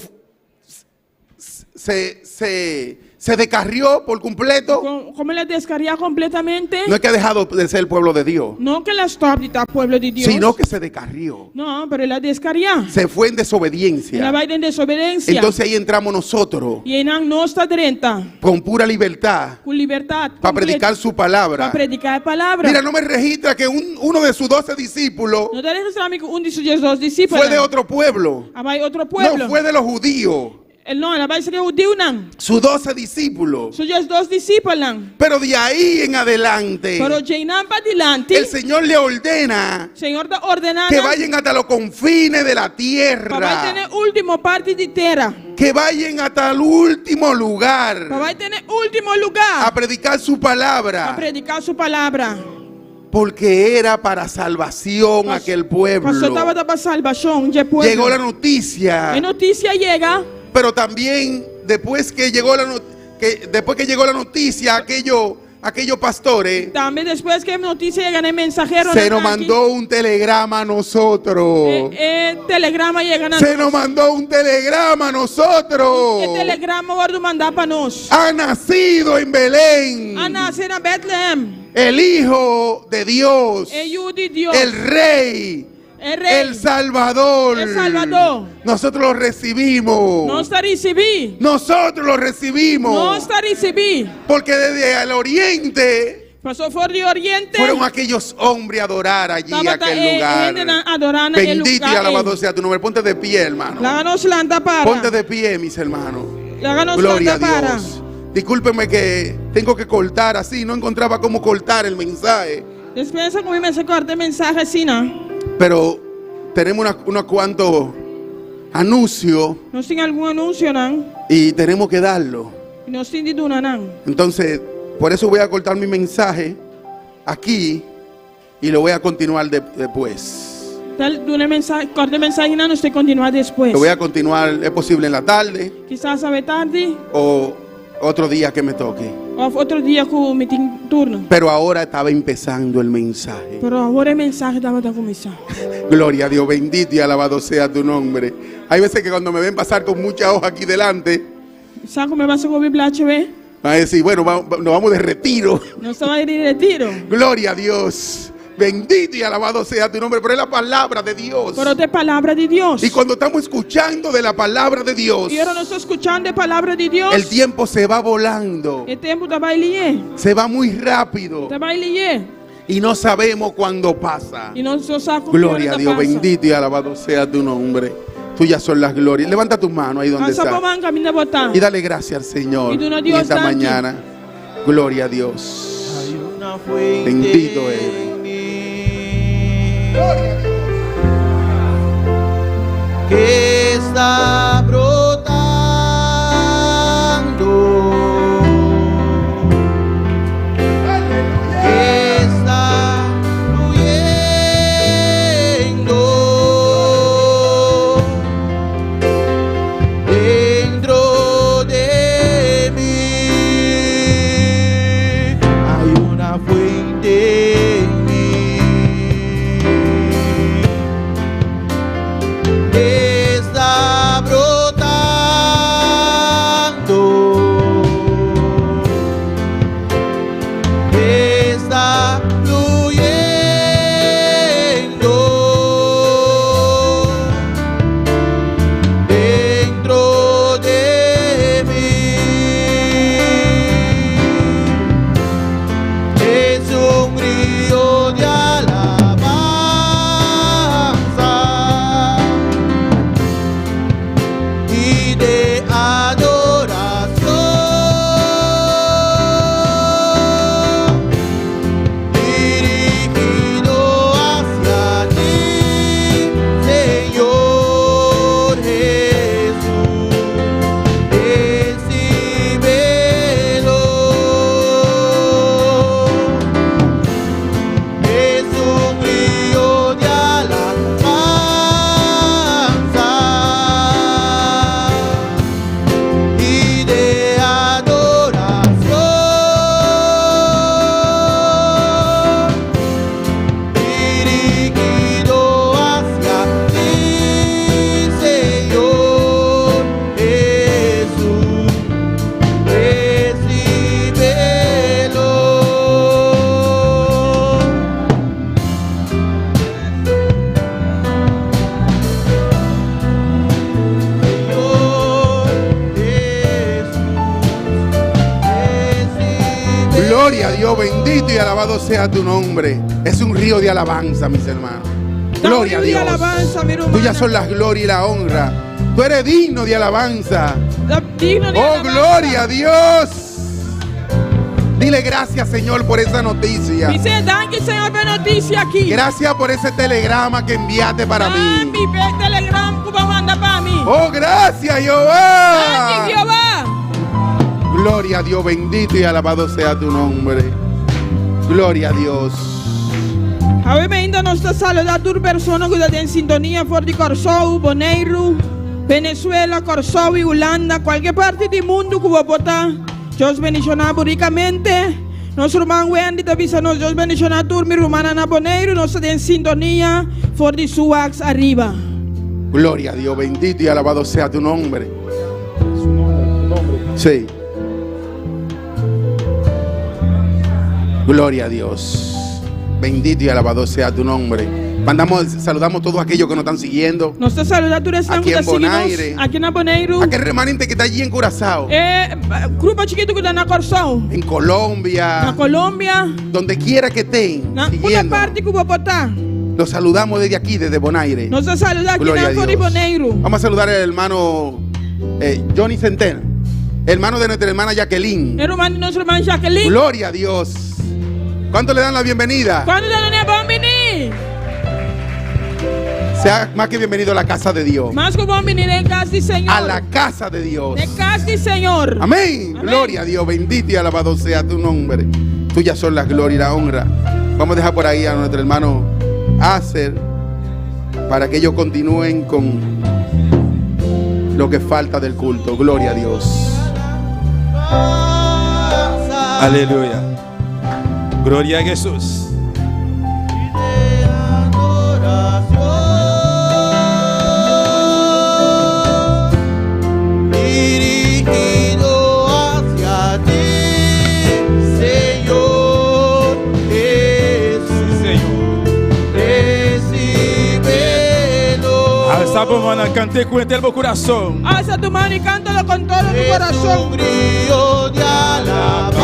se descarrió por completo, Como ela descarria completamente. no es que ha dejado de ser el pueblo de Dios, Não que ela stop de estar pueblo de Deus. sino que se descarrió. Não, pero ela descarria. Se fue en Ela desobediencia. vai em desobediência. Entonces ahí entramos nosotros E aí não está direita. con pura libertad Com liberdade. para predicar su Para palabra. predicar a palavra. Mira, no me registra que uno de sus 12 discípulos Não dá registrar que de seus 12 discípulos. fue de otro pueblo. Vai outro pueblo. No fue de los judíos. Não, ela vai ser judeu não. Sus 12 discípulos. Seus 12 discípulos não. Pero de ahí en adelante, Pero de aí para adelante, el Señor le ordena o Senhor está ordenando que vayan hasta los confines de la para vai tierra. ter último parte de terra. Que vayan hasta el último Para lugar vai ter último lugar a predicar su para palabra. predicar sua palavra. Porque era para salvación aquel pueblo. Pastor estava para salvação de pueblo. Llegó la noticia. A notícia chega, Pero también después que llegó la noticia, aquellos pastores também depois que a notícia chega no mensageiro se nos mandó un telegrama a nosotros. telegrama chega na Se nos mandó un telegrama a nosotros. telegrama vai mandar para nós. Ha nacido en Belén A nascer na Bethlehem. el Hijo de Dios, Filho de Deus. el Rey, El Rei. el Salvador. El Salvador. Nosotros lo recibimos. Não está recebi. Nosotros lo recibimos. Não está recebi. Porque desde el oriente Passou fora de Oriente. fueron aquellos hombres a adorar allí Estava aquel lugar. adorando el Bendito y lugar. alabado sea tu nombre. Ponte de pie, hermano. Láganos lanta Ponte para. de pie, mis hermanos. Láganos Gloria a lanta para. Dios. Discúlpenme que tengo que cortar así. No encontraba cómo cortar el mensaje. Despensa comigo esse corte mensagem assim, não? Pero tenemos unos cuantos anuncios Nós tem algum anúncio, não? y tenemos que darlo. E nós tem de duna, não? Entonces, por eso voy a cortar mi mensaje aquí y lo voy a continuar después. Duna mensagem, corte mensagem, não? Nós tem que continuar depois. Lo voy a continuar, es posible en la tarde Quizás a tarde o otro día que me toque. ou outro dia com o meeting turno. Pero ahora estaba empezando el mensaje. Pero agora o mensagem estava a começar. Gloria a Dios, bendito y alabado sea tu nombre. Hay veces que cuando me ven pasar con mucha hoja aquí delante, Sabe como vai ser com o Bíblia, ve? van a decir, bueno, nos vamos de retiro. Nós estamos de retiro. Gloria a Dios. Bendito y alabado sea tu nombre. Pero es la palabra de Dios. Pero é palavra de Deus. Y cuando estamos escuchando de la palabra de Dios, E agora nós estamos escutando a palavra de Deus. el tiempo se va volando. O tempo vai ler. Se va muy rápido. Vai ler. y no sabemos cuándo pasa. E não se sabe Gloria a Dios, bendito y alabado sea tu nombre. Tuyas son las glorias. Levanta tu mano ahí donde está y dale gracias al Señor Y tú no en Dios esta tanto. mañana. Gloria a Dios. Hay una fuente Bendito es. en mí Gloria a Dios. que está brotando, que está fluyendo dentro de mí. Hay una fuente en mí que está brotando, que está fluyendo dentro de mí. Es un río de alabanza y de adoración, dirigido hacia ti, Señor Jesús. Recíbelo. Es un río de alabanza y de adoración, dirigido hacia ti, Señor Jesús. Recíbelo. Gloria a Dios, bendito y alabado sea tu nombre. Es un río de alabanza, mis hermanos. Gloria a Dios. Tuyas son las glorias y la honra. Tú eres digno de alabanza. Oh, gloria a Dios. Dile gracias, Señor, por esa noticia. Dice, danke, Senhor, pela notícia aqui. Gracias por ese telegrama que enviaste para mí. Mi telegram que vai mandar para mim. Oh, gracias, Jehová. Danke, Jeová. Gloria a Dios, bendito y alabado sea tu nombre. Gloria a Dios. Avem ainda nostra saludat tutte persone che sono in sintonia fuori di Corsou, Bonaire, Venezuela, Corsou, Holanda, qualche parte del mondo che vuoi portare. Deus bendicionar ricamente. Nosso irmão Wendy está avisando, Deus bendicionar turma romana na Bonaire, nós estamos em sintonia fuori di Suax arriba. Gloria a Dios, bendito y alabado sea tu nombre. Sí. Gloria a Dios. Bendito y alabado sea tu nombre. Saludamos a todos aquellos que nos están siguiendo. Nós estamos saludando todos Aqui em Bonaire. aqui na Bonaire. Aquel remanente que está allí en Curazao. Grupo chiquito que está na Corsou. En Colombia. Na Colômbia. Donde quiera que estén. Na outra Siguiendo. parte que eu vou botar. Los saludamos desde aquí, desde Bonaire. Nós estamos saludando aqui Gloria na a fuori di Dios. Bonaire. Vamos a saludar al hermano Johnny Centeno, hermano de nuestra hermana Jacqueline. Hermano de nosso irmão Jacqueline. Gloria a Dios. ¿Cuánto le dan la bienvenida? Quando não é bom venir. Sea más que bienvenido a la casa de Dios. Mas que bom venir em casa do Senhor. A la casa de Dios. De casa do Senhor. Amén. Amén. Gloria a Dios. Bendito y alabado sea tu nombre. Tuyas son las glorias y la honra. Vamos a dejar por ahí a nuestro hermano Acer para que ellos continúen con lo que falta del culto. Gloria a Dios. Aleluya. Gloria a Jesús. Dirigido hacia ti, Señor Jesús. Recíbelo. Alza tu mano, cante con el corazón. Alza tu mano y cántalo con todo tu Es corazón. un río de alabanza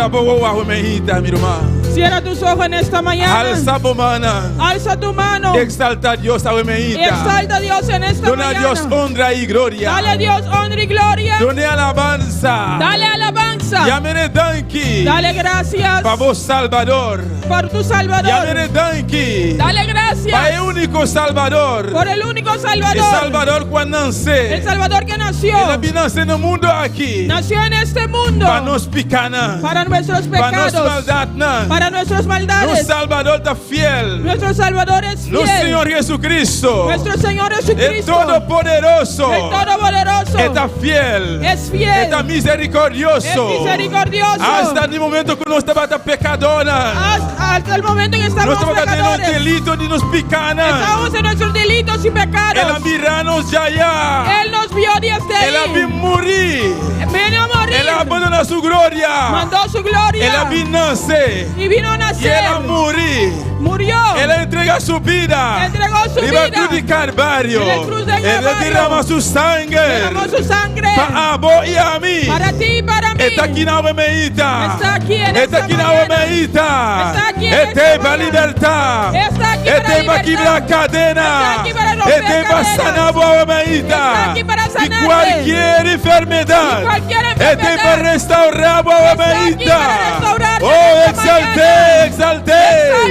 Cierra boca a Wemeita, mi hermano. Cierra tus ojos en esta mañana. Alza bomana. Alza tu mano. Exalta a Dios a Wemeita. Exalta a Dios en esta Dona a mañana. Dios honra y gloria. Dale a Dios honra y gloria. Done alabanza. Dale alabanza. Llámene danki. Dale gracias Para vos Salvador. por tu Salvador. Llámene danki. Dale gracias Para el único Salvador. por el único El Salvador. Salvador cuando nace. El Salvador que nació. Él había nacido en el mundo aquí. Nació en este mundo Para nos picanas. para nuestros Para nos pecados, maldad. para nuestras No maldades. Salvador está fiel. Nuestro Salvador es No fiel. Señor Jesucristo. Nuestro Señor El Jesucristo, Todopoderoso. el Todopoderoso, Está fiel. es fiel, Está misericordioso. es misericordioso. Hasta el momento que no estaba pecadora. Hasta el momento en que No estamos estaba teniendo pecadores, delito ni nos picana. estamos en nuestros delitos y Él pecados. miranos ya ya. Él nos vio desde Él había ahí. morir. Vino a morir. Él abandonó su gloria. Mandó su gloria. Él había nacer. Y vino a Y él nacer. a morir. Murió. Él entrega su vida. Entregó su En la vida. cruz de Calvario. En la cruz de Él Calvario. derrama su sangre. Derramó su sangre Para vos y a mí. para ti y para mí. Está aquí en Wemeita. Está aquí en Está esta aquí en mañana. Wemeita. Está aquí en Este esta para mañana. libertad. Está aquí para Este para libertad. quebrar cadena. Está aquí para romper Este para cadenas. sanar a Wemeita. Está aquí para De sanarte. cualquier enfermedad. De cualquier Este enfermedad. para restaurar a Está aquí Wemeita. para restaurarte Oh, esta exalté, mañana. exalté.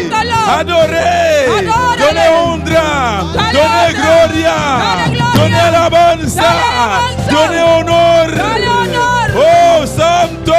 Exáltalo. Adoré. Adórale. Done honra. Dale Done honra. gloria. Dale gloria. Done alabanza. Dale alabanza. Done honor. Dale honor. Oh, santo.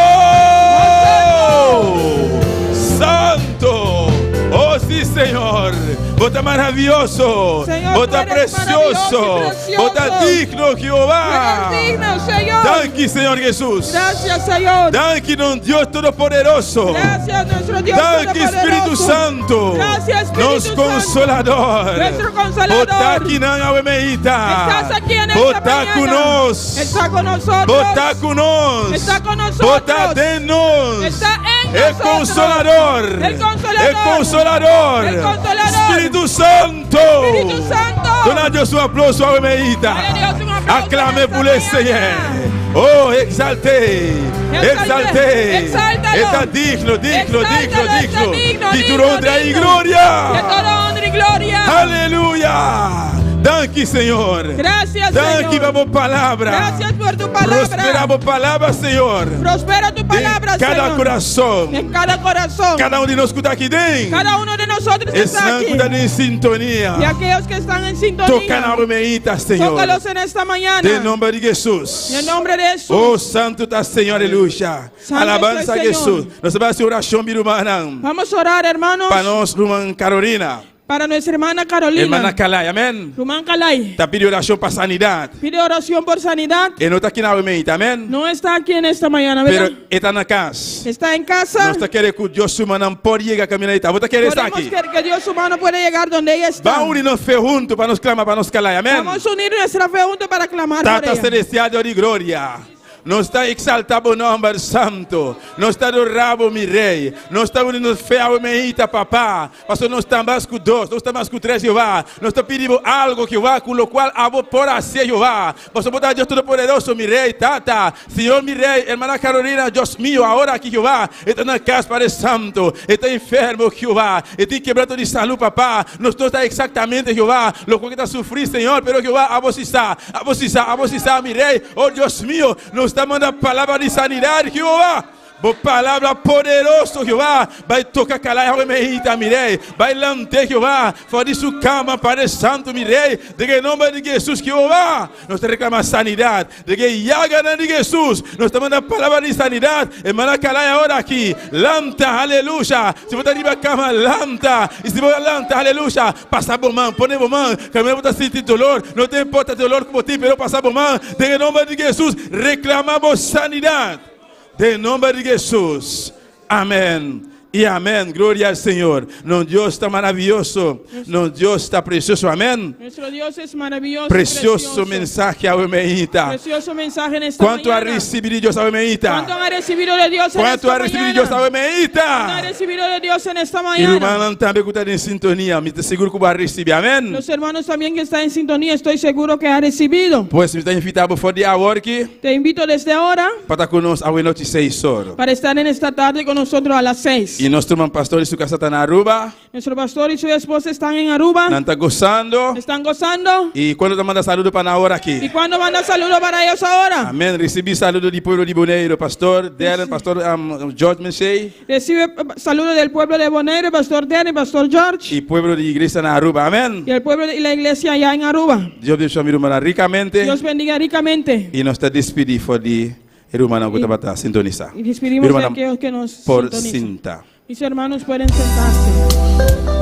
Santo. Oh, sí, Señor. Vos estás maravilloso. Señor, Vos tú estás eres precioso. maravilloso y Vos estás precioso. digno, Jehová. Eres digno, Señor. Danke, Señor Jesús. Gracias, Señor. Danke, don Dios Todopoderoso. Gracias, nuestro Dios Danke, Espíritu Todopoderoso. Santo. Gracias, Espíritu Nos Santo. consolador. Nuestro consolador. Bota aquí na Wemeita. Estás aquí en esta Bota mañana. con nos. Está con nosotros. Bota con nos. Está con nosotros. Bota de nos. Está en El nosotros. consolador. El consolador. El consolador. El consolador. Espíritu Santo. Espíritu Santo. Dona a Dios un aplauso a Wemeita. Dale a Dios un aplauso Aclame en por esta el Señor. mañana. Oh, exalté. Exalté. Exáltalo. Está digno, digno, Exáltalo, está digno. digno, Y tu digno, honra y digno. gloria. De toda honra y gloria. Aleluya. Danke, Señor. Gracias, Danke Señor. por palabra. Gracias por tu palabra. Prospera por palabra, Señor. Prospera tu palabra, En cada Señor. corazón. En cada corazón. Cada uno de nosotros escuta aquí dentro. Cada uno de nosotros que está Están aquí. escuchando en sintonía. Y aquellos que están en Toca sintonía. na Wemeita, Señor. Tócalos en esta mañana. En nombre de Jesús. En el nombre de Jesús. Oh, santo está Señor, aleluya. Santo Alabanza es a el Jesús. Señor. Nos va a hacer oración, mi hermana. Vamos a orar, hermanos, Para nos, hermana Carolina. para nuestra hermana Carolina. Hermana Calay, amén. Rumán Calay. Te pido oración para sanidad. Pide oración por sanidad. Y no está aquí en la Wemeita, amén. No está aquí en esta mañana, ¿verdad? Pero está en la casa. Está en casa. No está queriendo que Dios humano por llegar a caminar. ¿Vos te quieres estar Podemos aquí? creer que Dios humano puede llegar donde ella está. Vamos a unirnos fe juntos para nos clamar, para nos calar, amén. Vamos a unir nuestra fe juntos para clamar por Tata ella. celestial de gloria. No está exaltado nombre santo. No está adorado mi rey. No está uniendo fe a Wemeita, papá. Pastor, no está más que dos. No está más que tres, Jehová. No está pidiendo algo, Jehová, con lo cual hago por hacer, Jehová. Pastor, por Dios Todopoderoso, mi rey, tata. Señor, mi rey, hermana Carolina, Dios mío, ahora aquí, Jehová. Está en la casa, Padre Santo. Está enfermo, Jehová. Está quebrado de salud, papá. No está exactamente, Jehová, lo cual está sufriendo, Señor. Pero, Jehová, a vos está, mi rey. Oh, Dios mío, nos está mandando palabra de sanidad, Jehová. Por palabra poderosa, Jehová. Vai tocar calar a Wemeita, mi rey. Vai lanter, Jehová. Fora de su cama, Padre Santo, mi rey. De que en nombre de Jesús, Jehová. Nos te reclama sanidad. De que llaga de Jesús. Nos te manda palabra de sanidad. Hermana calar ahora aquí. Lanta, aleluya. Si vos te arriba cama, lanta. Y si vos lanta, aleluya. Pasa por mano, pone por mano. Caminamos para sentir dolor. No te importa el dolor como ti, pero pasa por mano. De que en nombre de Jesús, reclamamos sanidad. De nombre de Jesús. Amén Y amén, gloria al Señor. Nuestro Dios está maravilloso, nuestro Dios está precioso, amén. Nuestro Dios es maravilloso. Precioso mensaje a Meita. Precioso mensaje en esta ¿Cuánto ha mañana. recibido Dios a Meita? ¿Cuánto ha recibido de Dios en ¿Cuánto esta ha recibido mañana? Dios a ¿Cuánto ha Meita? recibido de Dios en esta Y mañana? hermano también que está en sintonía, me estoy seguro que va a recibir, amén. Los hermanos también que están en sintonía, estoy seguro que ha recibido. Pues me está invitado por día ahora aquí Te invito desde ahora para estar con nosotros a noche 6 horas. para estar en esta tarde con nosotros a las 6. Y nuestro hermano pastor y su casa están en Aruba, Nuestro pastor y su esposa están en Aruba. están gozando. Están gozando. Y cuando te manda saludos para ahora ¿Y aquí. cuándo manda saludos para ellos ahora? Amén. Recibí saludos del pueblo de Boneiro, pastor Darren, pastor George Michel Recibe saludos del pueblo de Bonaire, pastor Danny, pastor George. y pueblo de iglesia en Aruba. Amén. Y el pueblo y la iglesia allá en Aruba. Dios bendiga a mi hermana ricamente. Dios bendiga ricamente. Y nos está despidiendo por de hermano que está sintonizar. Y despedimos de Hermana aquellos que nos por sintonizan. cinta. Mis hermanos pueden sentarse.